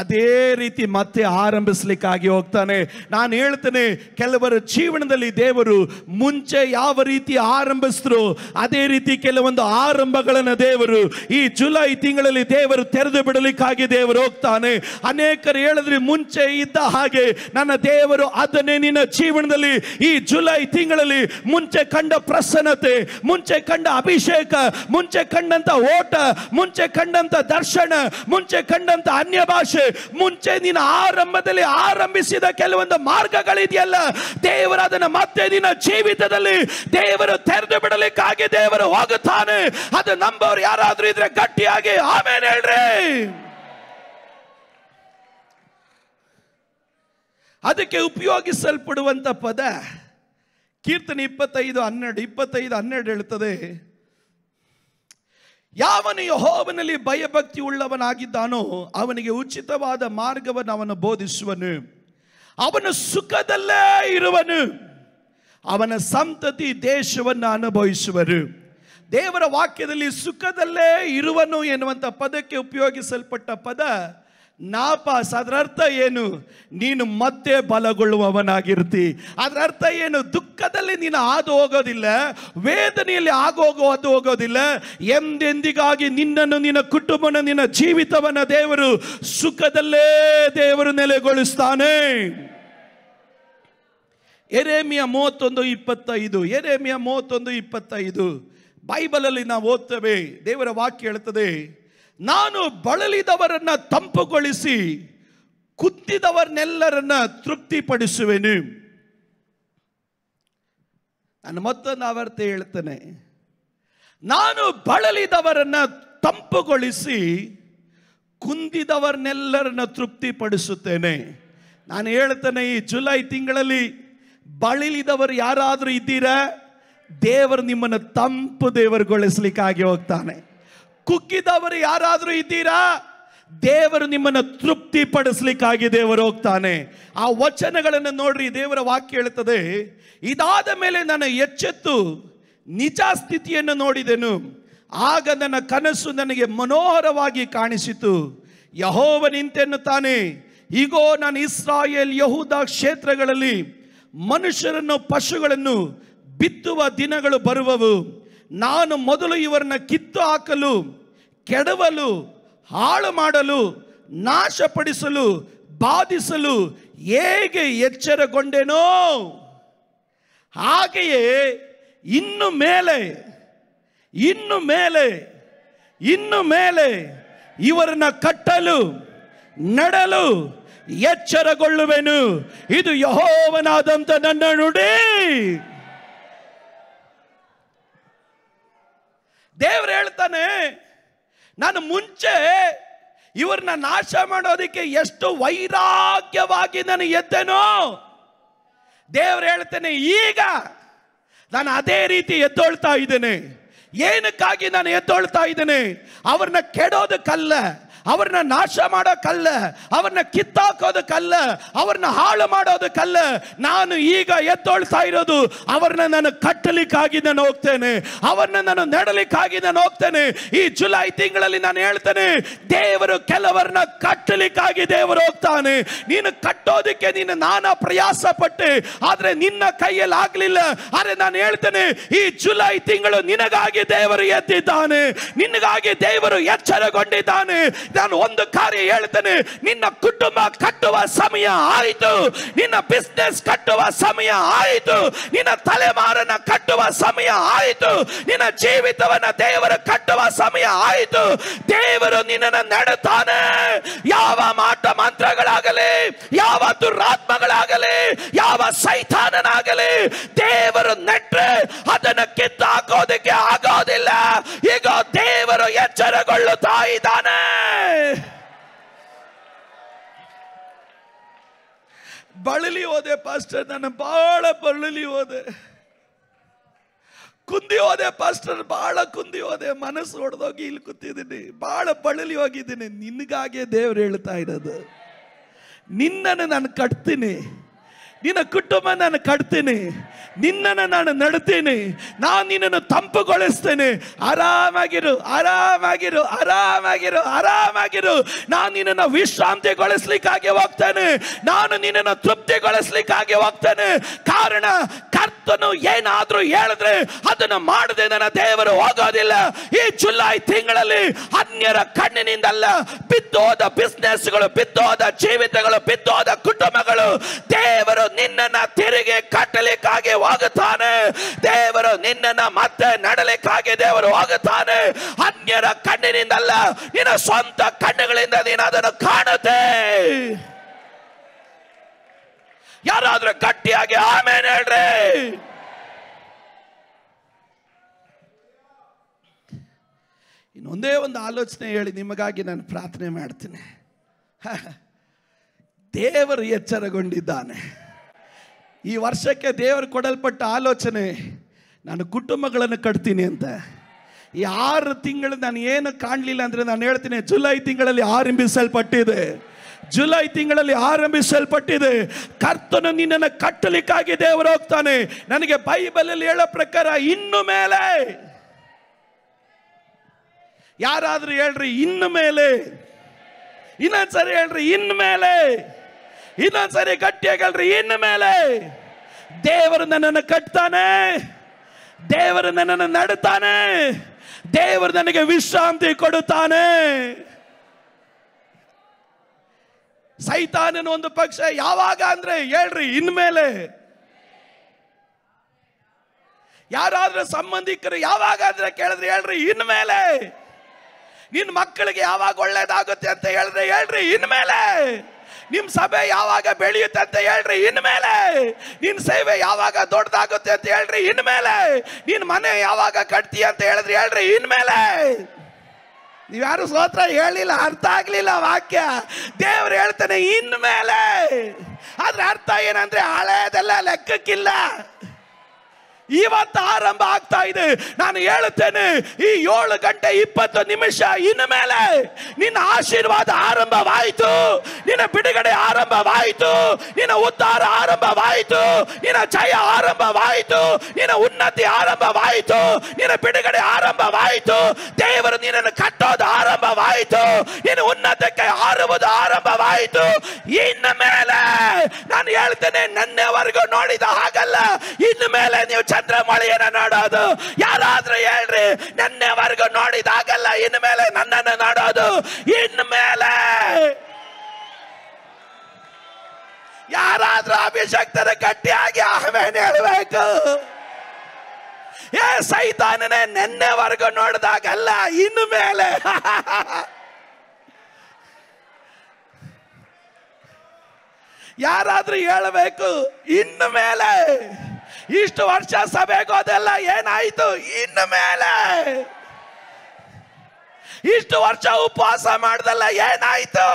ಅದೇ ರೀತಿ ಮತ್ತೆ ಆರಂಭಿಸ್ಲಿಕ್ಕಾಗಿ ಹೋಗ್ತಾನೆ. ನಾನು ಹೇಳ್ತೇನೆ, ಕೆಲವರ ಜೀವನದಲ್ಲಿ ದೇವರು ಮುಂಚೆ ಯಾವ ರೀತಿ ಆರಂಭಿಸಿದ್ರು ಅದೇ ರೀತಿ ಕೆಲವೊಂದು ಆರಂಭಗಳನ್ನು ದೇವರು ಈ ಜುಲೈ ತಿಂಗಳಲ್ಲಿ ದೇವರು ತೆರೆದು ಬಿಡಲಿಕ್ಕಾಗಿ ದೇವರು ಹೋಗ್ತಾನೆ. ಅನೇಕರು ಹೇಳಿದ್ರೆ ಮುಂಚೆ ಇದ್ದ ಹಾಗೆ ನನ್ನ ದೇವರು ಅದನ್ನೇ ನಿನ್ನ ಜೀವನದಲ್ಲಿ ಈ ಜುಲೈ ತಿಂಗಳಲ್ಲಿ ಮುಂಚೆ ಕಂಡ ಪ್ರಸನ್ನತೆ, ಮುಂಚೆ ಕಂಡ ಅಭಿಷೇಕ, ಮುಂಚೆ ಕಂಡಂತ ಓಟ, ಮುಂಚೆ ಕಂಡಂತ ದರ್ಶನ, ಮುಂಚೆ ಕಂಡಂತ ಅನ್ಯ ಭಾಷೆ, ಮುಂಚೆ ನೀನು ಆರಂಭದಲ್ಲಿ ಆರಂಭಿಸಿದ ಕೆಲವೊಂದು ಮಾರ್ಗಗಳಿದೆಯಲ್ಲ, ದೇವರು ಅದನ್ನು ಮತ್ತೆ ನಿನ್ನ ಜೀವಿತದಲ್ಲಿ ದೇವರು ತೆರೆದು ಬಿಡಲಿಕ್ಕಾಗಿ ದೇವರು ಹೋಗುತ್ತಾನೆ. ಅದು ನಂಬೋರು ಯಾರಾದ್ರೂ ಇದ್ರೆ ಗಟ್ಟಿಯಾಗಿ ಆಮೇಲೆ ಹೇಳ್ರಿ. ಅದಕ್ಕೆ ಉಪಯೋಗಿಸಲ್ಪಡುವಂತ ಪದ ಕೀರ್ತನೆ 25:12 ಹೇಳ್ತದೆ, ಯಾವನು ಯೆಹೋವನಲ್ಲಿ ಭಯಭಕ್ತಿ ಉಳ್ಳವನಾಗಿದ್ದಾನೋ ಅವನಿಗೆ ಉಚಿತವಾದ ಮಾರ್ಗವನ್ನು ಅವನು ಬೋಧಿಸುವನು, ಅವನು ಸುಖದಲ್ಲೇ ಇರುವನು, ಅವನ ಸಂತತಿ ದೇಶವನ್ನು ಅನುಭವಿಸುವರು. ದೇವರ ವಾಕ್ಯದಲ್ಲಿ ಸುಖದಲ್ಲೇ ಇರುವನು ಎನ್ನುವಂಥ ಪದಕ್ಕೆ ಉಪಯೋಗಿಸಲ್ಪಟ್ಟ ಪದ ನಾಪಾಸ್. ಅದರ ಅರ್ಥ ಏನು? ನೀನು ಮತ್ತೆ ಬಲಗೊಳ್ಳುವವನಾಗಿರ್ತಿ. ಅದರ ಅರ್ಥ ಏನು? ದುಃಖದಲ್ಲಿ ನೀನು ಹಾದು ಹೋಗೋದಿಲ್ಲ, ವೇದನೆಯಲ್ಲಿ ಹಾದು ಹೋಗೋದಿಲ್ಲ. ಎಂದೆಂದಿಗಾಗಿ ನಿನ್ನನ್ನು, ನಿನ್ನ ಕುಟುಂಬನ, ನಿನ್ನ ಜೀವಿತವನ್ನು ದೇವರು ಸುಖದಲ್ಲೇ ದೇವರು ನೆಲೆಗೊಳಿಸ್ತಾನೆ. ಯೆರೆಮೀಯ 31:25 ಬೈಬಲಲ್ಲಿ ನಾವು ಓದ್ತೇವೆ. ದೇವರ ವಾಕ್ಯ ಹೇಳ್ತದೆ, ನಾನು ಬಳಲಿದವರನ್ನ ತಂಪುಗೊಳಿಸಿ ಕುದ್ದಿದವರನ್ನೆಲ್ಲರನ್ನ ತೃಪ್ತಿಪಡಿಸುವೆನು. ನಾನು ಮತ್ತೊಂದು ಆವರ್ತಿ ಹೇಳ್ತೇನೆ, ನಾನು ಬಳಲಿದವರನ್ನ ತಂಪುಗೊಳಿಸಿ ಕುಂದಿದವರನ್ನೆಲ್ಲರನ್ನ ತೃಪ್ತಿಪಡಿಸುತ್ತೇನೆ. ನಾನು ಹೇಳ್ತೇನೆ, ಈ ಜುಲೈ ತಿಂಗಳಲ್ಲಿ ಬಳಲಿದವರು ಯಾರಾದರೂ ಇದ್ದೀರಾ? ದೇವರು ನಿಮ್ಮನ್ನು ತಂಪು ದೇವರುಗೊಳಿಸಲಿಕ್ಕಾಗಿ ಹೋಗ್ತಾನೆ. ಕುಗ್ಗಿದವರು ಯಾರಾದರೂ ಇದ್ದೀರಾ? ದೇವರು ನಿಮ್ಮನ್ನು ತೃಪ್ತಿ ಪಡಿಸಲಿಕ್ಕಾಗಿ ದೇವರು ಹೋಗ್ತಾನೆ. ಆ ವಚನಗಳನ್ನು ನೋಡ್ರಿ, ದೇವರ ವಾಕ್ಯ ಹೇಳುತ್ತದೆ, ಇದಾದ ಮೇಲೆ ನಾನು ಎಚ್ಚೆತ್ತು ನಿಜ ಸ್ಥಿತಿಯನ್ನು ನೋಡಿದೆನು, ಆಗ ನನ್ನ ಕನಸು ನನಗೆ ಮನೋಹರವಾಗಿ ಕಾಣಿಸಿತು. ಯೆಹೋವ ನಿಂತೆನ್ನುತ್ತಾನೆ, ಈಗೋ ನಾನು ಇಸ್ರಾಯೇಲ್ ಯಹೂದ ಕ್ಷೇತ್ರಗಳಲ್ಲಿ ಮನುಷ್ಯರನ್ನು ಪಶುಗಳನ್ನು ಬಿತ್ತುವ ದಿನಗಳು ಬರುವವು. ನಾನು ಮೊದಲು ಇವರನ್ನ ಕಿತ್ತು ಹಾಕಲು, ಕೆಡವಲು, ಹಾಳು ಮಾಡಲು, ನಾಶಪಡಿಸಲು, ಬಾಧಿಸಲು ಹೇಗೆ ಎಚ್ಚರಗೊಂಡೆನೋ ಹಾಗೆಯೇ ಇನ್ನು ಮೇಲೆ ಇವರನ್ನ ಕಟ್ಟಲು, ನೆಡಲು ಎಚ್ಚರಗೊಳ್ಳುವೆನು. ಇದು ಯೆಹೋವನಾದಂತ ನನ್ನ ನುಡಿ. ದೇವರು ಹೇಳ್ತಾನೆ, ನಾನು ಮುಂಚೆ ಇವ್ರನ್ನ ನಾಶ ಮಾಡೋದಕ್ಕೆ ಎಷ್ಟು ವೈರಾಗ್ಯವಾಗಿ ನಾನು ಎದ್ದೆನೋ, ದೇವರು ಹೇಳ್ತಾನೆ ಈಗ ನಾನು ಅದೇ ರೀತಿ ಎದ್ದೊಳ್ತಾ ಇದ್ದೇನೆ. ಏನಕ್ಕಾಗಿ ನಾನು ಎದ್ದೊಳ್ತಾ ಇದ್ದೇನೆ? ಅವ್ರನ್ನ ಕೆಡೋದಕ್ಕಲ್ಲ, ಅವ್ರನ್ನ ನಾಶ ಮಾಡೋಕ್ಕಲ್ಲ, ಅವ್ರನ್ನ ಕಿತ್ತಾಕೋದಕ್ಕಲ್ಲ, ಅವ್ರನ್ನ ಹಾಳು ಮಾಡೋದಕ್ಕಲ್ಲ. ನಾನು ಈಗ ಎದ್ದೊಳ್ತಾ ಇರೋದು ಅವ್ರನ್ನ ನಾನು ಕಟ್ಟಲಿಕ್ಕಾಗಿ ನಾನು ಹೋಗ್ತೇನೆ, ಅವ್ರನ್ನ ನಾನು ನೆಡಲಿಕ್ಕಾಗಿ ನಾನು ಹೋಗ್ತೇನೆ. ಈ ಜುಲೈ ತಿಂಗಳಲ್ಲಿ ನಾನು ಹೇಳ್ತೇನೆ, ದೇವರು ಕೆಲವರನ್ನ ಕಟ್ಟಲಿಕ್ಕಾಗಿ ದೇವರು ಹೋಗ್ತಾನೆ. ನೀನು ಕಟ್ಟೋದಕ್ಕೆ ನೀನು ನಾನಾ ಪ್ರಯಾಸ ಪಟ್ಟೆ, ಆದ್ರೆ ನಿನ್ನ ಕೈಯಲ್ಲಿ ಆಗ್ಲಿಲ್ಲ. ಆದ್ರೆ ನಾನು ಹೇಳ್ತೇನೆ, ಈ ಜುಲೈ ತಿಂಗಳು ನಿನಗಾಗಿ ದೇವರು ಎದ್ದಿದ್ದಾನೆ, ನಿನಗಾಗಿ ದೇವರು ಎಚ್ಚರಗೊಂಡಿದ್ದಾನೆ. ನಾನು ಒಂದು ಕಾರ್ಯ ಹೇಳ್ತೇನೆ, ನಿನ್ನ ಕುಟುಂಬ ಕಟ್ಟುವ ಸಮಯ ಆಯಿತು, ನಿನ್ನ ಬಿಸ್ನೆಸ್ ಕಟ್ಟುವ ಸಮಯ ಆಯಿತು, ನಿನ್ನ ತಲೆಮಾರನ್ನ ಕಟ್ಟುವ ಸಮಯ ಆಯಿತು, ನಿನ್ನ ಜೀವಿತವನ್ನ ದೇವರು ಕಟ್ಟುವ ಸಮಯ ಆಯಿತು. ದೇವರು ನಿನ್ನನ್ನು ನೆಡುತ್ತಾನೆ. ಯಾವ ಮಾಟ ಮಂತ್ರಗಳಾಗಲಿ, ಯಾವ ದುರಾತ್ಮಗಳಾಗಲಿ, ಯಾವ ಸೈತಾನನಾಗಲಿ ದೇವರು ನೆಟ್ರೆ ಅದನ್ನು ಕಿತ್ತು ಹಾಕೋದಕ್ಕೆ ಆಗೋದಿಲ್ಲ. ಈಗ ದೇವರು ಎಚ್ಚರಗೊಳ್ಳುತ್ತಾ ಇದ್ದಾನೆ. ಬಳಲಿ ಹೋದೆ ಪಾಸ್ಟರ್, ನಾನು ಬಹಳ ಬಳಲಿ ಹೋದೆ, ಕುಂದಿ ಹೋದೆ ಪಾಸ್ಟರ್, ಬಹಳ ಕುಂದಿ ಹೋದೆ, ಮನಸ್ಸು ಹೊಡೆದೋಗಿ ಇಲ್ಲಿ ಕೂತಿದ್ದೀನಿ, ಬಹಳ ಬಳಲಿ ಹೋಗಿದ್ದೀನಿ. ನಿನಗಾಗೆ ದೇವ್ರು ಹೇಳ್ತಾ ಇರೋದು, ನಿನ್ನನ್ನು ನಾನು ಕಟ್ತೀನಿ, ನಿನ್ನ ಕುಟುಂಬ ನಾನು ಕಟ್ತೀನಿ, ನಿನ್ನನ್ನು ನಾನು ನಡ್ತೀನಿ, ನಾನು ನಿನ್ನನ್ನು ತಂಪುಗೊಳಿಸ್ತೇನೆ. ಆರಾಮಾಗಿರು, ಆರಾಮಾಗಿರು, ಆರಾಮಾಗಿರು, ಆರಾಮಾಗಿರು. ನಾನು ನಿನ್ನನ್ನು ವಿಶ್ರಾಂತಿಗೊಳಿಸ್ಲಿಕ್ಕಾಗಿ ಹೋಗ್ತೇನೆ, ನಾನು ನಿನ್ನನ್ನು ತೃಪ್ತಿಗೊಳಿಸ್ಲಿಕ್ಕಾಗಿ ಹೋಗ್ತೇನೆ. ಕಾರಣ ಕರ್ತನು ಏನಾದ್ರೂ ಹೇಳಿದ್ರೆ ಅದನ್ನು ಮಾಡದೆ ನನ್ನ ದೇವರು ಹೋಗೋದಿಲ್ಲ. ಈ ಜುಲೈ ತಿಂಗಳಲ್ಲಿ ಅನ್ಯರ ಕಣ್ಣಿನಿಂದಲ್ಲ, ಬಿದ್ದೋದ ಬಿಸ್ನೆಸ್ಗಳು, ಬಿದ್ದೋದ ಜೀವಿತಗಳು, ಬಿದ್ದೋದ ಕುಟುಂಬಗಳು ದೇವರು ನಿನ್ನನ್ನ ತಿರುಗಿ ಕಟ್ಟಲಿಕ್ಕಾಗಿ ಹೋಗುತ್ತಾನೆ. ದೇವರು ನಿನ್ನನ್ನ ಮತ್ತೆ ನಡಲಿಕ್ಕಾಗಿ ದೇವರು ಹೋಗುತ್ತಾನೆ. ಅನ್ಯರ ಕಣ್ಣಿನಿಂದಲ್ಲ, ನಿನ್ನ ಸ್ವಂತ ಕಣ್ಣುಗಳಿಂದ ನೀನು ಅದನ್ನು ಕಾಣುತ್ತೆ. ಯಾರಾದ್ರೂ ಗಟ್ಟಿಯಾಗಿ ಆಮೇನ್ ಹೇಳ್ರಿ. ಇನ್ನೊಂದೇ ಒಂದು ಆಲೋಚನೆ ಹೇಳಿ ನಿಮಗಾಗಿ ನಾನು ಪ್ರಾರ್ಥನೆ ಮಾಡ್ತೀನಿ. ದೇವರು ಎಚ್ಚರಗೊಂಡಿದ್ದಾನೆ. ಈ ವರ್ಷಕ್ಕೆ ದೇವರು ಕೊಡಲ್ಪಟ್ಟ ಆಲೋಚನೆ, ನಾನು ಕುಟುಂಬಗಳನ್ನು ಕಟ್ತೀನಿ ಅಂತ. ಈ 6 ತಿಂಗಳು ನಾನು ಏನು ಕಾಣಲಿಲ್ಲ ಅಂದರೆ ನಾನು ಹೇಳ್ತೀನಿ, ಜುಲೈ ತಿಂಗಳಲ್ಲಿ ಆರಂಭಿಸಲ್ಪಟ್ಟಿದೆ, ಜುಲೈ ತಿಂಗಳಲ್ಲಿ ಆರಂಭಿಸಲ್ಪಟ್ಟಿದೆ. ಕರ್ತನು ನಿನ್ನನ್ನು ಕಟ್ಟಲಿಕ್ಕಾಗಿ ದೇವರು ಹೋಗ್ತಾನೆ. ನನಗೆ ಬೈಬಲಲ್ಲಿ ಹೇಳೋ ಪ್ರಕಾರ ಇನ್ನು ಮೇಲೆ, ಯಾರಾದ್ರೂ ಹೇಳ್ರಿ ಇನ್ನು ಮೇಲೆ, ಇನ್ನೊಂದ್ಸರಿ ಹೇಳ್ರಿ ಇನ್ನು ಮೇಲೆ, ಇನ್ನೊಂದ್ಸರಿ ಗಟ್ಟಿಯಾಗಿ ಹೇಳ್ರಿ ಇನ್ನು ಮೇಲೆ. ದೇವರು ನನ್ನನ್ನು ಕಟ್ತಾನೆ, ದೇವರು ನನ್ನನ್ನು ನಡುತ್ತಾನೆ, ದೇವರು ನನಗೆ ವಿಶ್ರಾಂತಿ ಕೊಡುತ್ತಾನೆ. ಸೈತಾನನ ಒಂದು ಪಕ್ಷ ಯಾವಾಗ ಅಂದ್ರೆ ಹೇಳ್ರಿ ಇನ್ಮೇಲೆ. ಯಾರಾದ್ರೂ ಸಂಬಂಧಿಕರು ಯಾವಾಗ ಅಂದ್ರೆ ಕೇಳಿದ್ರೆ ಹೇಳ್ರಿ ಇನ್ಮೇಲೆ. ನಿನ್ನ ಮಕ್ಕಳಿಗೆ ಯಾವಾಗ ಒಳ್ಳೇದಾಗುತ್ತೆ ಅಂತ ಹೇಳಿದ್ರೆ ಹೇಳ್ರಿ ಇನ್ಮೇಲೆ. ನಿಮ್ ಸಭೆ ಯಾವಾಗ ಬೆಳೆಯುತ್ತೆ ಅಂತ ಹೇಳ್ರಿ ಇನ್ಮೇಲೆ. ನಿನ್ ಸೇವೆ ಯಾವಾಗ ದೊಡ್ಡದಾಗುತ್ತೆ ಅಂತ ಹೇಳ್ರಿ ಇನ್ಮೇಲೆ. ನಿನ್ ಮನೆ ಯಾವಾಗ ಕಟ್ತೀಯ ಅಂತ ಹೇಳಿದ್ರೆ ಹೇಳ್ರಿ ಇನ್ಮೇಲೆ. ನೀವ್ಯಾರು ಸ್ತೋತ್ರ ಹೇಳಿಲ್ಲ, ಅರ್ಥ ಆಗ್ಲಿಲ್ಲ ವಾಕ್ಯ. ದೇವ್ರು ಹೇಳ್ತಾನೆ ಇನ್ಮೇಲೆ. ಆದ್ರೆ ಅರ್ಥ ಏನಂದ್ರೆ ಹಳೆದೆಲ್ಲ ಲೆಕ್ಕಕ್ಕಿಲ್ಲ. ಇವತ್ತು ಆರಂಭ ಆಗ್ತಾ ಇದೆ. ನಾನು ಹೇಳುತ್ತೇನೆ, ಈ 7:20 ಇನ್ನು ಮೇಲೆ ನಿನ್ನ ಆಶೀರ್ವಾದ ಆರಂಭವಾಯಿತು, ನಿನ್ನ ಬಿಡುಗಡೆ ಆರಂಭವಾಯಿತು, ನಿನ್ನ ಉದ್ಧಾರ ಆರಂಭವಾಯಿತು, ನಿನ್ನ ಜಯ ಆರಂಭವಾಯಿತು, ನಿನ್ನ ಉನ್ನತಿ ಆರಂಭವಾಯಿತು, ನಿನ್ನ ಬಿಡುಗಡೆ ಆರಂಭವಾಯಿತು, ದೇವರು ನಿನ್ನನ್ನು ಕಟ್ಟೋದು ಆರಂಭವಾಯಿತು, ನಿನ್ನ ಉನ್ನತಕ್ಕೆ ಹಾರುವುದು ಆರಂಭವಾಯಿತು. ಇನ್ನು ಮೇಲೆ ನಾನು ಹೇಳ್ತೇನೆ, ನನ್ನೆವರೆಗೂ ನೋಡಿದ ಹಾಗಲ್ಲ, ಇನ್ನು ಮೇಲೆ ನೀವು ಚಂದ್ರಮಳೆಯನ್ನು ನೋಡೋದು. ಯಾರಾದ್ರೂ ಹೇಳ್ರಿ, ನನ್ನೆವರೆಗೂ ನೋಡಿದಾಗಲ್ಲ, ಇನ್ನು ಮೇಲೆ ನನ್ನನ್ನು ನೋಡೋದು. ಇನ್ನು ಮೇಲೆ ಯಾರಾದ್ರೂ ಅಭಿಷಕ್ತರ ಗಟ್ಟಿಯಾಗಿ ಆಮೇಲೆ ಹೇಳಬೇಕು. ಸೈತಾನನೇ ನೆನ್ನೆವರೆಗೂ ನೋಡಿದಾಗಲ್ಲ, ಇನ್ನು ಮೇಲೆ. ಯಾರಾದ್ರೂ ಹೇಳಬೇಕು, ಇನ್ನು ಮೇಲೆ. ಇಷ್ಟು ವರ್ಷ ಸಭೆಗೋದೆಲ್ಲ ಏನಾಯ್ತು? ಇನ್ನು ಮೇಲೆ. ಇಷ್ಟು ವರ್ಷ ಉಪವಾಸ ಮಾಡ್ದಲ್ಲ ಏನಾಯ್ತು?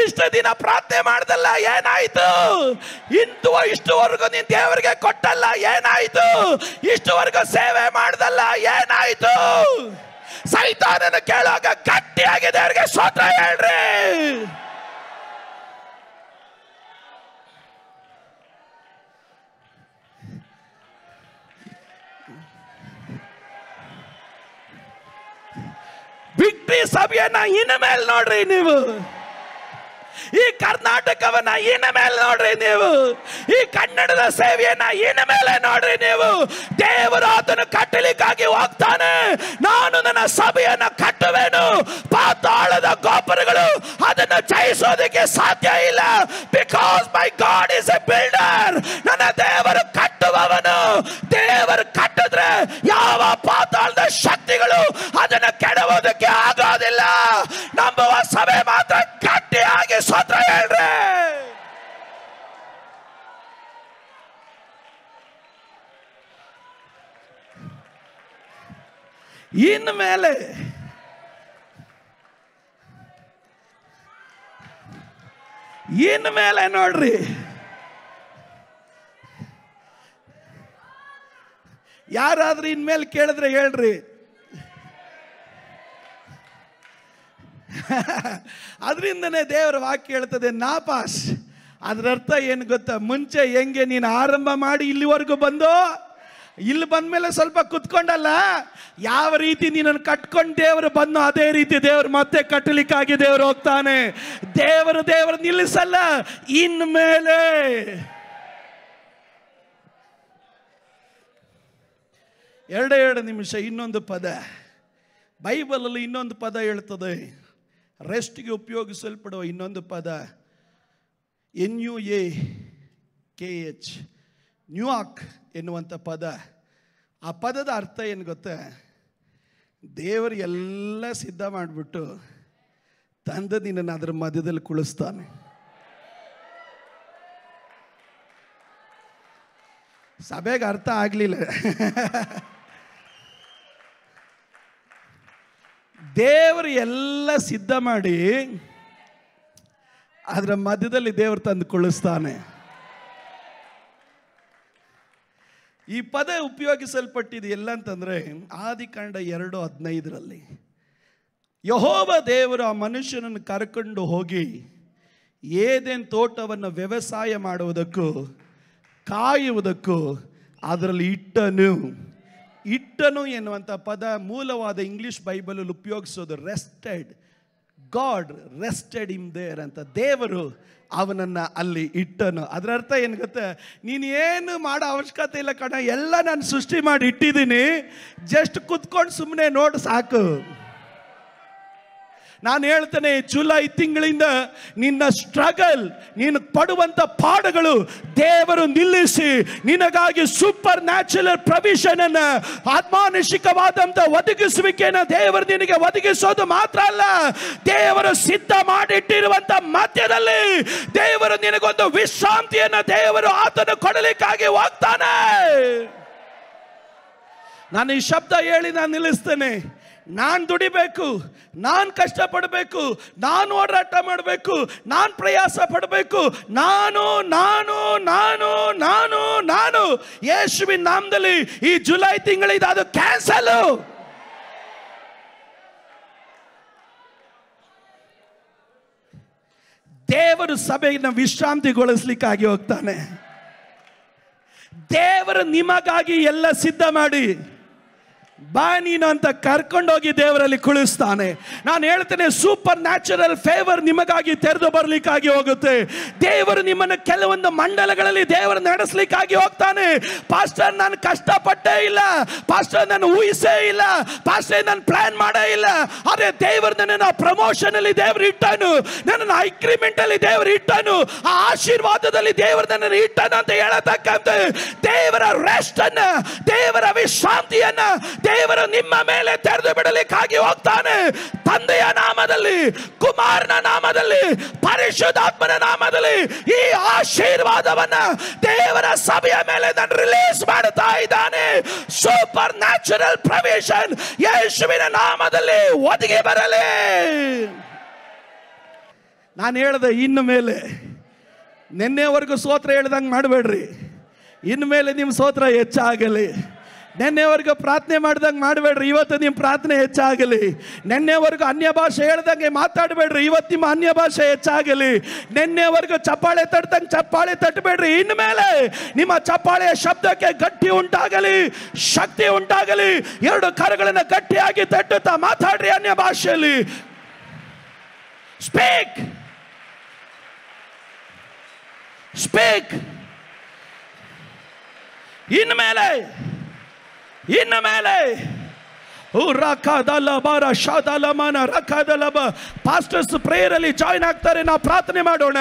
ಇಷ್ಟು ದಿನ ಪ್ರಾರ್ಥನೆ ಮಾಡ್ದಲ್ಲ ಏನಾಯ್ತು? ಇಷ್ಟುವರೆಗೂ ನೀನ್ ದೇವರಿಗೆ ಕೊಟ್ಟಲ್ಲ ಏನಾಯ್ತು? ಇಷ್ಟುವರೆಗೂ ಸೇವೆ ಮಾಡ್ದಲ್ಲ ಏನಾಯ್ತು? ಸೈತಾನನ ಕೇಳುವಾಗ ಗಟ್ಟಿಯಾಗಿ ದೇವರಿಗೆ ಸ್ತೋತ್ರ ಹೇಳ್ರಿ. ವಿಕ್ಟ್ರಿ ಸಭೆಯನ್ನ ಇನ್ನು ಮೇಲೆ ನೋಡ್ರಿ ನೀವು. ಈ ಕರ್ನಾಟಕವನ್ನ ಇನ್ನು ಮೇಲೆ ನೋಡ್ರಿ ನೀವು. ಈ ಕನ್ನಡದ ಸೇವೆಯನ್ನ ಇನ್ನು ಮೇಲೆ ನೋಡ್ರಿ ನೀವು. ದೇವರು ಅದನ್ನು ಕಟ್ಟಲಿಕ್ಕಾಗಿ ಹೋಗ್ತಾನೆ. ನಾನು ನನ್ನ ಸಭೆಯನ್ನ ಕಟ್ಟುವೆನು. ಪಾತಾಳದ ಗೋಪುರಗಳು ಅದನ್ನು ಜಯಿಸೋದಕ್ಕೆ ಸಾಧ್ಯ ಇಲ್ಲ. Because my god is A builder. ನನ್ನ ದೇವರು ಕಟ್ಟುವವನು. ದೇವರು ಕಟ್ಟಿದ್ರೆ ಯಾವ ಪಾತಾಳದ ಶಕ್ತಿಗಳು ಅದನ್ನು ಕೆಡವೋದಕ್ಕೆ ಆಗೋದಿಲ್ಲ. ನಂಬುವ ಸಭೆ ಮಾತ್ರ ಗಟ್ಟಿಯಾಗಿ ಸ್ತೋತ್ರ ಹೇಳ್ರಿ. ಇನ್ನು ಮೇಲೆ ನೋಡ್ರಿ, ಯಾರಾದ್ರೂ ಇನ್ಮೇಲೆ ಕೇಳಿದ್ರೆ ಹೇಳ್ರಿ. ಅದರಿಂದನೇ ದೇವರ ವಾಕ್ಯ ಹೇಳ್ತದೆ, ನಾಪಾಸ್. ಅದರ ಅರ್ಥ ಏನು ಗೊತ್ತಾ? ಮುಂಚೆ ಹೆಂಗೆ ನೀನು ಆರಂಭ ಮಾಡಿ ಇಲ್ಲಿವರೆಗೂ ಬಂದು, ಇಲ್ಲಿ ಬಂದ್ಮೇಲೆ ಸ್ವಲ್ಪ ಕುತ್ಕೊಂಡಲ್ಲ, ಯಾವ ರೀತಿ ನೀನನ್ನು ಕಟ್ಕೊಂಡು ದೇವರು ಬಂದು ಅದೇ ರೀತಿ ದೇವರು ಮತ್ತೆ ಕಟ್ಟಲಿಕ್ಕಾಗಿ ದೇವರು ಹೋಗ್ತಾನೆ. ದೇವರು ನಿಲ್ಲಿಸಲ್ಲ. ಇನ್ಮೇಲೆ ಎರಡು ನಿಮಿಷ ಇನ್ನೊಂದು ಪದ ಬೈಬಲಲ್ಲಿ ಇನ್ನೊಂದು ಪದ ಹೇಳ್ತದೆ. ರೆಸ್ಟ್ಗೆ ಉಪಯೋಗಿಸಲ್ಪಡುವ ಇನ್ನೊಂದು ಪದ NUAKH, ನ್ಯೂಯಾರ್ಕ್ ಎನ್ನುವಂಥ ಪದ. ಆ ಪದದ ಅರ್ಥ ಏನು ಗೊತ್ತಾ? ದೇವರು ಎಲ್ಲ ಸಿದ್ಧ ಮಾಡಿಬಿಟ್ಟು ತಂದ ನಿನ್ನನ್ನು ಅದರ ಮಧ್ಯದಲ್ಲಿ ಕುಳಿಸ್ತಾನೆ. ಸಭೆಗೆ ಅರ್ಥ ಆಗಲಿಲ್ಲ. ದೇವರು ಎಲ್ಲ ಸಿದ್ಧ ಮಾಡಿ ಅದರ ಮಧ್ಯದಲ್ಲಿ ದೇವರು ತಂದು ಕುಳಿಸ್ತಾನೆ. ಈ ಪದ ಉಪಯೋಗಿಸಲ್ಪಟ್ಟಿದ್ದು ಎಲ್ಲ ಅಂತಂದ್ರೆ ಆದಿಕಾಂಡ 2:15 ಯೆಹೋವ ದೇವರು ಆ ಮನುಷ್ಯನನ್ನು ಕರ್ಕೊಂಡು ಹೋಗಿ ಏದೆನ್ ತೋಟವನ್ನು ವ್ಯವಸಾಯ ಮಾಡುವುದಕ್ಕೂ ಕಾಯುವುದಕ್ಕೂ ಅದರಲ್ಲಿ ಇಟ್ಟನು ಎನ್ನುವಂಥ ಪದ ಮೂಲವಾದ ಇಂಗ್ಲಿಷ್ ಬೈಬಲಲ್ಲಿ ಉಪಯೋಗಿಸೋದು rested. God rested him there ಅಂತ. ದೇವರು ಅವನನ್ನು ಅಲ್ಲಿ ಇಟ್ಟನು. ಅದರ ಅರ್ಥ ಏನು ಗೊತ್ತಾ? ನೀನು ಏನು ಮಾಡೋ ಅವಶ್ಯಕತೆ ಇಲ್ಲ ಕಣ, ಎಲ್ಲ ನಾನು ಸೃಷ್ಟಿ ಮಾಡಿ ಇಟ್ಟಿದ್ದೀನಿ, ಜಸ್ಟ್ ಕುತ್ಕೊಂಡು ಸುಮ್ಮನೆ ನೋಡು ಸಾಕು. ನಾನು ಹೇಳ್ತೇನೆ, ಜುಲೈ ತಿಂಗಳಿಂದ ನಿನ್ನ ಸ್ಟ್ರಗಲ್, ನೀನು ಪಡುವಂಥ ಪಾಡುಗಳು ದೇವರು ನಿಲ್ಲಿಸಿ ನಿನಗಾಗಿ ಸೂಪರ್ ನ್ಯಾಚುರಲ್ ಪ್ರೊವಿಷನ್ ಅನ್ನ, ಆತ್ಮಾನುಷಿಕವಾದಂಥ ಒದಗಿಸುವಿಕೆಯನ್ನು ದೇವರು ನಿನಗೆ ಒದಗಿಸೋದು ಮಾತ್ರ ಅಲ್ಲ, ದೇವರು ಸಿದ್ಧ ಮಾಡಿಟ್ಟಿರುವಂಥ ಮಧ್ಯದಲ್ಲಿ ದೇವರು ನಿನಗೊಂದು ವಿಶ್ರಾಂತಿಯನ್ನು ದೇವರು ಆತನು ಕೊಡಲಿಕ್ಕಾಗಿ ಹೋಗ್ತಾನೆ. ನಾನು ಈ ಶಬ್ದ ಹೇಳಿ ನಾನು ನಿಲ್ಲಿಸ್ತೇನೆ. ನಾನು ದುಡಿಬೇಕು, ನಾನು ಕಷ್ಟಪಡಬೇಕು, ನಾನು ಹೋರಾಟ ಮಾಡಬೇಕು, ನಾನು ಪ್ರಯಾಸ ಪಡಬೇಕು, ನಾನು ನಾನು ನಾನು ನಾನು ನಾನು ಯೇಸುವಿನ ನಾಮದಲ್ಲಿ ಈ ಜುಲೈ ತಿಂಗಳಿಂದ ಅದು ಕ್ಯಾನ್ಸಲ್. ದೇವರು ಸಭೆಯನ್ನು ವಿಶ್ರಾಂತಿಗೊಳಿಸ್ಲಿಕ್ಕಾಗಿ ಹೋಗ್ತಾನೆ. ದೇವರು ನಿಮಗಾಗಿ ಎಲ್ಲ ಸಿದ್ಧ ಮಾಡಿ ಬಾ ನೀನು ಅಂತ ಕರ್ಕೊಂಡೋಗಿ ದೇವರಲ್ಲಿ ಕುಳಿಸ್ತಾನೆ. ನಾನು ಹೇಳ್ತೇನೆ, ಸೂಪರ್ ನ್ಯಾಚುರಲ್ ಫೇವರ್ ನಿಮಗಾಗಿ ತೆರೆದು ಬರಲಿಕ್ಕಾಗಿ ಹೋಗುತ್ತೆ. ದೇವರು ನಿಮ್ಮನ್ನು ಕೆಲವೊಂದು ಮಂಡಲಗಳಲ್ಲಿ ದೇವರು ನಡೆಸಲಿಕ್ಕಾಗಿ ಹೋಗ್ತಾನೆ. ಪಾಸ್ಟರ್ ನಾನು ಕಷ್ಟಪಟ್ಟೇ ಇಲ್ಲ, ಪಾಸ್ಟರ್ ನಾನು ಊಹಿಸೇ ಇಲ್ಲ, ಪಾಸ್ಟರ್ ನಾನು ಪ್ಲಾನ್ ಮಾಡೇ ಇಲ್ಲ, ಆದರೆ ದೇವರು ನನ್ನನ್ನು ಪ್ರಮೋಷನ್ ಅಲ್ಲಿ ದೇವರು ಇಟ್ಟನು, ನನ್ನನ್ನು ಅಗ್ರಿಮೆಂಟ್ ಅಲ್ಲಿ ದೇವರು ಇಟ್ಟನು, ಆ ಆಶೀರ್ವಾದದಲ್ಲಿ ದೇವರು ನನ್ನನ್ನು ಇಟ್ಟನು ಅಂತ ಹೇಳತಕ್ಕಂತೆ ದೇವರ ರೆಸ್ಟ್ ಅನ್ನ, ದೇವರ ವಿಶ್ರಾಂತಿಯನ್ನ ದೇವರು ನಿಮ್ಮ ಮೇಲೆ ತೆರೆದು ಬಿಡಲಿಕ್ಕಾಗಿ ಹೋಗ್ತಾನೆ. ತಂದೆಯ ನಾಮದಲ್ಲಿ, ಕುಮಾರನ ನಾಮದಲ್ಲಿ, ಪರಿಶುದ್ಧಾತ್ಮನ ನಾಮದಲ್ಲಿ ಈ ಆಶೀರ್ವಾದವನ್ನ ದೇವರ ಸಭೆಯ ಮೇಲೆ ನಾನು ರಿಲೀಸ್ ಮಾಡುತ್ತಾ ಇದ್ದಾನೆ. ಸೂಪರ್ ನ್ಯಾಚುರಲ್ ಪ್ರೊವಿಷನ್ ಯೇಸುವಿನ ನಾಮದಲ್ಲಿ ಒದಗಿ ಬರಲಿ. ನಾನು ಹೇಳಿದೆ, ಇನ್ನು ಮೇಲೆ ನಿನ್ನೆವರೆಗೂ ಸ್ತೋತ್ರ ಹೇಳ್ದಂಗೆ ಮಾಡಬೇಡ್ರಿ, ಇನ್ನು ಮೇಲೆ ನಿಮ್ಮ ಸ್ತೋತ್ರ ಹೆಚ್ಚಾಗಲಿ. ನೆನ್ನೆವರೆಗೂ ಪ್ರಾರ್ಥನೆ ಮಾಡ್ದಂಗೆ ಮಾಡಬೇಡ್ರಿ, ಇವತ್ತು ನಿಮ್ಮ ಪ್ರಾರ್ಥನೆ ಹೆಚ್ಚಾಗಲಿ. ನೆನ್ನೆವರೆಗೂ ಅನ್ಯ ಭಾಷೆ ಹೇಳ್ದಂಗೆ ಮಾತಾಡಬೇಡ್ರಿ, ಇವತ್ತು ನಿಮ್ಮ ಅನ್ಯ ಭಾಷೆ ಹೆಚ್ಚಾಗಲಿ. ನೆನ್ನೆವರೆಗೂ ಚಪ್ಪಾಳೆ ತಟ್ಟಂಗೆ ಚಪ್ಪಾಳೆ ತಟ್ಟಬೇಡ್ರಿ, ಇನ್ನು ಮೇಲೆ ನಿಮ್ಮ ಚಪ್ಪಾಳೆಯ ಶಬ್ದಕ್ಕೆ ಗಟ್ಟಿ ಉಂಟಾಗಲಿ, ಶಕ್ತಿ ಉಂಟಾಗಲಿ. ಎರಡು ಕರಗಳನ್ನು ಗಟ್ಟಿಯಾಗಿ ತಟ್ಟುತ್ತಾ ಮಾತಾಡ್ರಿ ಅನ್ಯ ಭಾಷೆಯಲ್ಲಿ. Speak, speak. ಇನ್ನು ಮೇಲೆ ಪಾಸ್ಟರ್ಸ್ ಪ್ರೇಯರ್ ಅಲ್ಲಿ ಜಾಯಿನ್ ಆಗ್ತಾರೆ, ನಾವು ಪ್ರಾರ್ಥನೆ ಮಾಡೋಣ.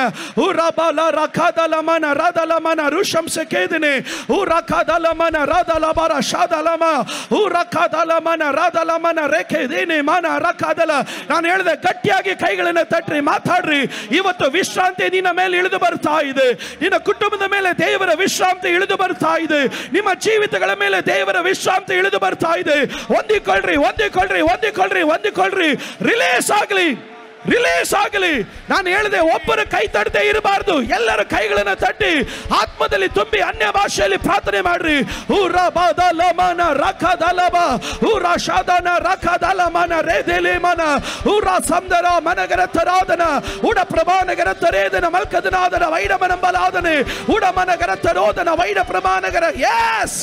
ನಾನು ಹೇಳಿದೆ, ಗಟ್ಟಿಯಾಗಿ ಕೈಗಳನ್ನು ತಟ್ರಿ, ಮಾತಾಡ್ರಿ. ಇವತ್ತು ವಿಶ್ರಾಂತಿ ನಿನ್ನ ಮೇಲೆ ಇಳಿದು ಬರ್ತಾ ಇದೆ, ನಿನ್ನ ಕುಟುಂಬದ ಮೇಲೆ ದೇವರ ವಿಶ್ರಾಂತಿ ಇಳಿದು ಬರ್ತಾ ಇದೆ, ನಿಮ್ಮ ಜೀವಿತಗಳ ಮೇಲೆ ದೇವರ ವಿಶ್ರಾಂತಿ ಇಳಿದು ಬರ್ತಾ ಇದೆ. ಹೊಂದಿಕೊಳ್ಳ್ರಿ, ಹೊಂದಿಕೊಳ್ಳ್ರಿ, ಹೊಂದಿಕೊಳ್ಳ್ರಿ, ಹೊಂದಿಕೊಳ್ಳ್ರಿ. ರಿಲೀಸ್ ಆಗಲಿ, ರಿಲೀಸ್ ಆಗಲಿ. ನಾನು ಹೇಳಿದೆ, ಒಬ್ಬರು ಕೈ ತಟ್ಟದೆ ಇರಬಾರ್ದು, ಎಲ್ಲರ ಕೈಗಳನ್ನು ತಟ್ಟಿ ಆತ್ಮದಲ್ಲಿ ತುಂಬಿ ಅನ್ಯ ಭಾಷೆಯಲ್ಲಿ ಪ್ರಾರ್ಥನೆ ಮಾಡ್ರಿ. ಉಡ ಪ್ರಮಾಣಗರ ತರೇದನ ಮಲ್ಕದನಾದನ ವೈಡಮನಂಬಲಾದನೆ ಉಡ ಮನಗರ ತರೋದನ ವೈಡ ಪ್ರಮಾಣಗರ. Yes,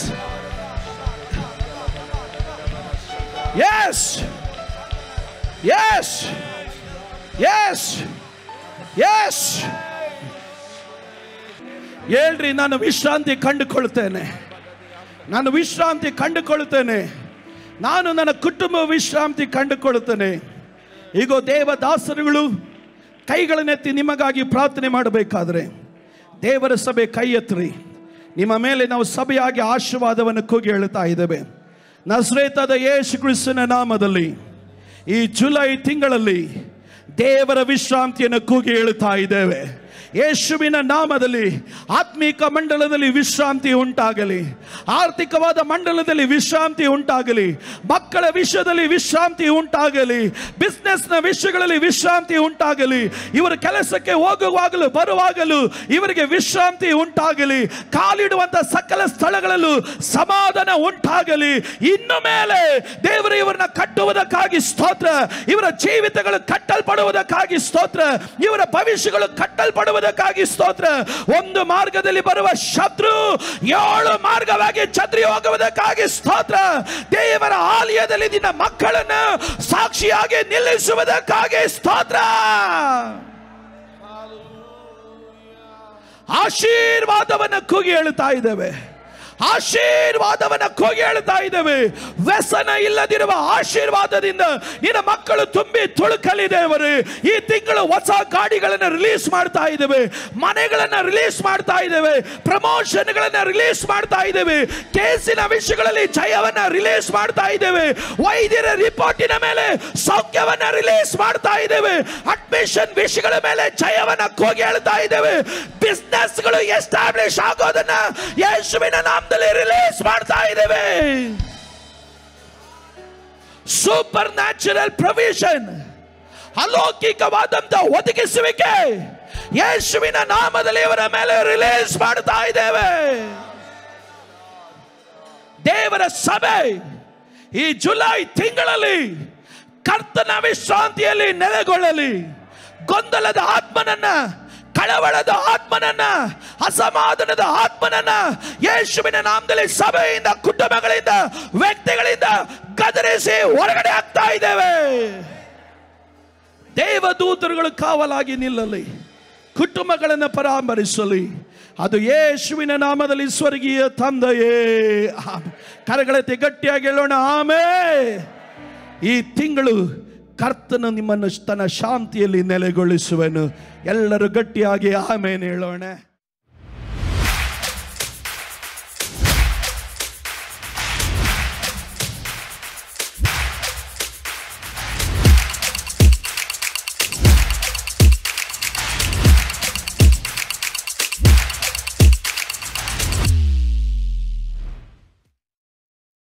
yes, yes, yes, yes. ಹೇಳ್ರಿ, ನಾನು ವಿಶ್ರಾಂತಿ ಕಂಡುಕೊಳ್ತೇನೆ, ನಾನು ವಿಶ್ರಾಂತಿ ಕಂಡುಕೊಳ್ಳುತ್ತೇನೆ, ನಾನು ನನ್ನ ಕುಟುಂಬ ವಿಶ್ರಾಂತಿ ಕಂಡುಕೊಳ್ಳುತ್ತೇನೆ. ಈಗ ದೇವದಾಸರುಗಳು ಕೈಗಳನ್ನೆತ್ತಿ ನಿಮಗಾಗಿ ಪ್ರಾರ್ಥನೆ ಮಾಡಬೇಕಾದ್ರೆ ದೇವರ ಸಭೆ ಕೈ ಎತ್ತರಿ. ನಿಮ್ಮ ಮೇಲೆ ನಾವು ಸಭೆಯಾಗಿ ಆಶೀರ್ವಾದವನ್ನು ಕೂಗಿ ಹೇಳುತ್ತಾ ಇದ್ದೇವೆ. ನಜರೇತಾದ ಯೇಸು ಕ್ರಿಸ್ತನ ನಾಮದಲ್ಲಿ ಈ ಜುಲೈ ತಿಂಗಳಲ್ಲಿ ದೇವರ ವಿಶ್ರಾಂತಿಯನ್ನು ಕೂಗಿ ಹೇಳುತ್ತಾ ಇದ್ದೇವೆ. ಯೇಸುವಿನ ನಾಮದಲ್ಲಿ ಆತ್ಮಿಕ ಮಂಡಲದಲ್ಲಿ ವಿಶ್ರಾಂತಿ ಉಂಟಾಗಲಿ, ಆರ್ಥಿಕವಾದ ಮಂಡಲದಲ್ಲಿ ವಿಶ್ರಾಂತಿ ಉಂಟಾಗಲಿ, ಮಕ್ಕಳ ವಿಷಯದಲ್ಲಿ ವಿಶ್ರಾಂತಿ ಉಂಟಾಗಲಿ, ಬಿಸ್ನೆಸ್ನ ವಿಷಯಗಳಲ್ಲಿ ವಿಶ್ರಾಂತಿ ಉಂಟಾಗಲಿ, ಇವರ ಕೆಲಸಕ್ಕೆ ಹೋಗುವಾಗಲೂ ಬರುವಾಗಲೂ ಇವರಿಗೆ ವಿಶ್ರಾಂತಿ ಉಂಟಾಗಲಿ, ಕಾಲಿಡುವಂಥ ಸಕಲ ಸ್ಥಳಗಳಲ್ಲೂ ಸಮಾಧಾನ ಉಂಟಾಗಲಿ. ಇನ್ನು ಮೇಲೆ ದೇವರು ಇವರನ್ನ ಕಟ್ಟುವುದಕ್ಕಾಗಿ ಸ್ತೋತ್ರ, ಇವರ ಜೀವಿತಗಳು ಕಟ್ಟಲ್ಪಡುವುದಕ್ಕಾಗಿ ಸ್ತೋತ್ರ, ಇವರ ಭವಿಷ್ಯಗಳು ಕಟ್ಟಲ್ಪಡುವುದಕ್ಕಾಗಿ ಸ್ತೋತ್ರ. ಒಂದು ಮಾರ್ಗದಲ್ಲಿ ಬರುವ ಶತ್ರು 7 ಮಾರ್ಗವಾಗಿ ಚದ್ರಿ ಹೋಗುವುದಕ್ಕಾಗಿ ಸ್ತೋತ್ರ. ದೇವರ ಆಲಯದಲ್ಲಿ ನಿನ್ನ ಮಕ್ಕಳನ್ನು ಸಾಕ್ಷಿಯಾಗಿ ನಿಲ್ಲಿಸುವುದಕ್ಕಾಗಿ ಸ್ತೋತ್ರ. ಆಶೀರ್ವಾದವನ್ನು ಕೂಗಿ ಹೇಳುತ್ತಾ ಇದ್ದೇವೆ, ಆಶೀರ್ವಾದವನ್ನು ಕೂಗಿ ಹೇಳ್ತಾ ಇದ್ದೇವೆ. ವ್ಯಸನ ಇಲ್ಲದಿರುವ ಆಶೀರ್ವಾದದಿಂದ ನಿನ್ನ ಮಕ್ಕಳು ತುಂಬಿ ತುಳುಕಲಿ ದೇವರು. ಈ ತಿಂಗಳು ಹೊಸ ಗಾಡಿಗಳನ್ನು ರಿಲೀಸ್ ಮಾಡ್ತಾ ಇದ್ದೇವೆ, ಮನೆಗಳನ್ನು ರಿಲೀಸ್ ಮಾಡ್ತಾ ಇದ್ದೇವೆ, ಪ್ರಮೋಷನ್ಗಳನ್ನು ರಿಲೀಸ್ ಮಾಡ್ತಾ ಇದ್ದೇವೆ, ಕೇಸಿನ ವಿಷಯಗಳಲ್ಲಿ ಜಯವನ್ನು ರಿಲೀಸ್ ಮಾಡ್ತಾ ಇದ್ದೇವೆ, ವೈದ್ಯರ ರಿಪೋರ್ಟಿನ ಮೇಲೆ ಸೌಖ್ಯವನ್ನು ರಿಲೀಸ್ ಮಾಡ್ತಾ ಇದ್ದೇವೆ, ಅಡ್ಮಿಷನ್ ವಿಷಯಗಳ ಮೇಲೆ ಜಯವನ್ನು ಕೂಗಿ ಹೇಳ್ತಾ ಇದ್ದೇವೆ. ಬಿಸ್ನೆಸ್ಗಳು ಎಸ್ಟಾಬ್ಲಿಷ್ ಆಗೋದನ್ನ ಯೇಸುವಿನ ನಾಮದಲ್ಲಿ ರಿಲೀಸ್ ಮಾಡ್ತಾ ಇದ್ದೇವೆ. ಸೂಪರ್ ನ್ಯಾಚುರಲ್ ಪ್ರೊವಿಷನ್, ಅಲೌಕಿಕವಾದಂತಹ ಒದಗಿಸುವಿಕೆ ಯೇಸುವಿನ ನಾಮದಲ್ಲಿ ಇವರ ಮೇಲೆ ರಿಲೀಸ್ ಮಾಡ್ತಾ ಇದ್ದೇವೆ. ದೇವರ ಸಭೆ ಈ ಜುಲೈ ತಿಂಗಳಲ್ಲಿ ಕರ್ತನ ವಿಶ್ರಾಂತಿಯಲ್ಲಿ ನೆಲೆಗೊಳ್ಳಲಿ. ಗೊಂದಲದ ಆತ್ಮನನ್ನ, ಕಳವಳದ ಆತ್ಮನನ್ನ, ಅಸಮಾಧಾನದ ಆತ್ಮನನ್ನ ಯೇಸುವಿನ ನಾಮದಲ್ಲಿ ಸಭೆಯಿಂದ, ಕುಟುಂಬಗಳಿಂದ, ವ್ಯಕ್ತಿಗಳಿಂದ ಗದರಿಸಿ ಹೊರಗಡೆ ಆಗ್ತಾ ಇದ್ದೇವೆ. ದೇವದೂತರುಗಳು ಕಾವಲಾಗಿ ನಿಲ್ಲಲಿ, ಕುಟುಂಬಗಳನ್ನು ಪರಾಮರಿಸಲಿ. ಅದು ಯೇಸುವಿನ ನಾಮದಲ್ಲಿ ಸ್ವರ್ಗೀಯ ತಂದೆಯೇ. ಕರಗಳೆತ್ತಿ ಗಟ್ಟಿಯಾಗಿ ಹೇಳೋಣ ಆಮೆನ್. ಈ ತಿಂಗಳು ಕರ್ತನು ನಿಮ್ಮನ್ನು ತನ್ನ ಶಾಂತಿಯಲ್ಲಿ ನೆಲೆಗೊಳಿಸುವನು. ಎಲ್ಲರೂ ಗಟ್ಟಿಯಾಗಿ ಆಮೆನ್ ಹೇಳೋಣ.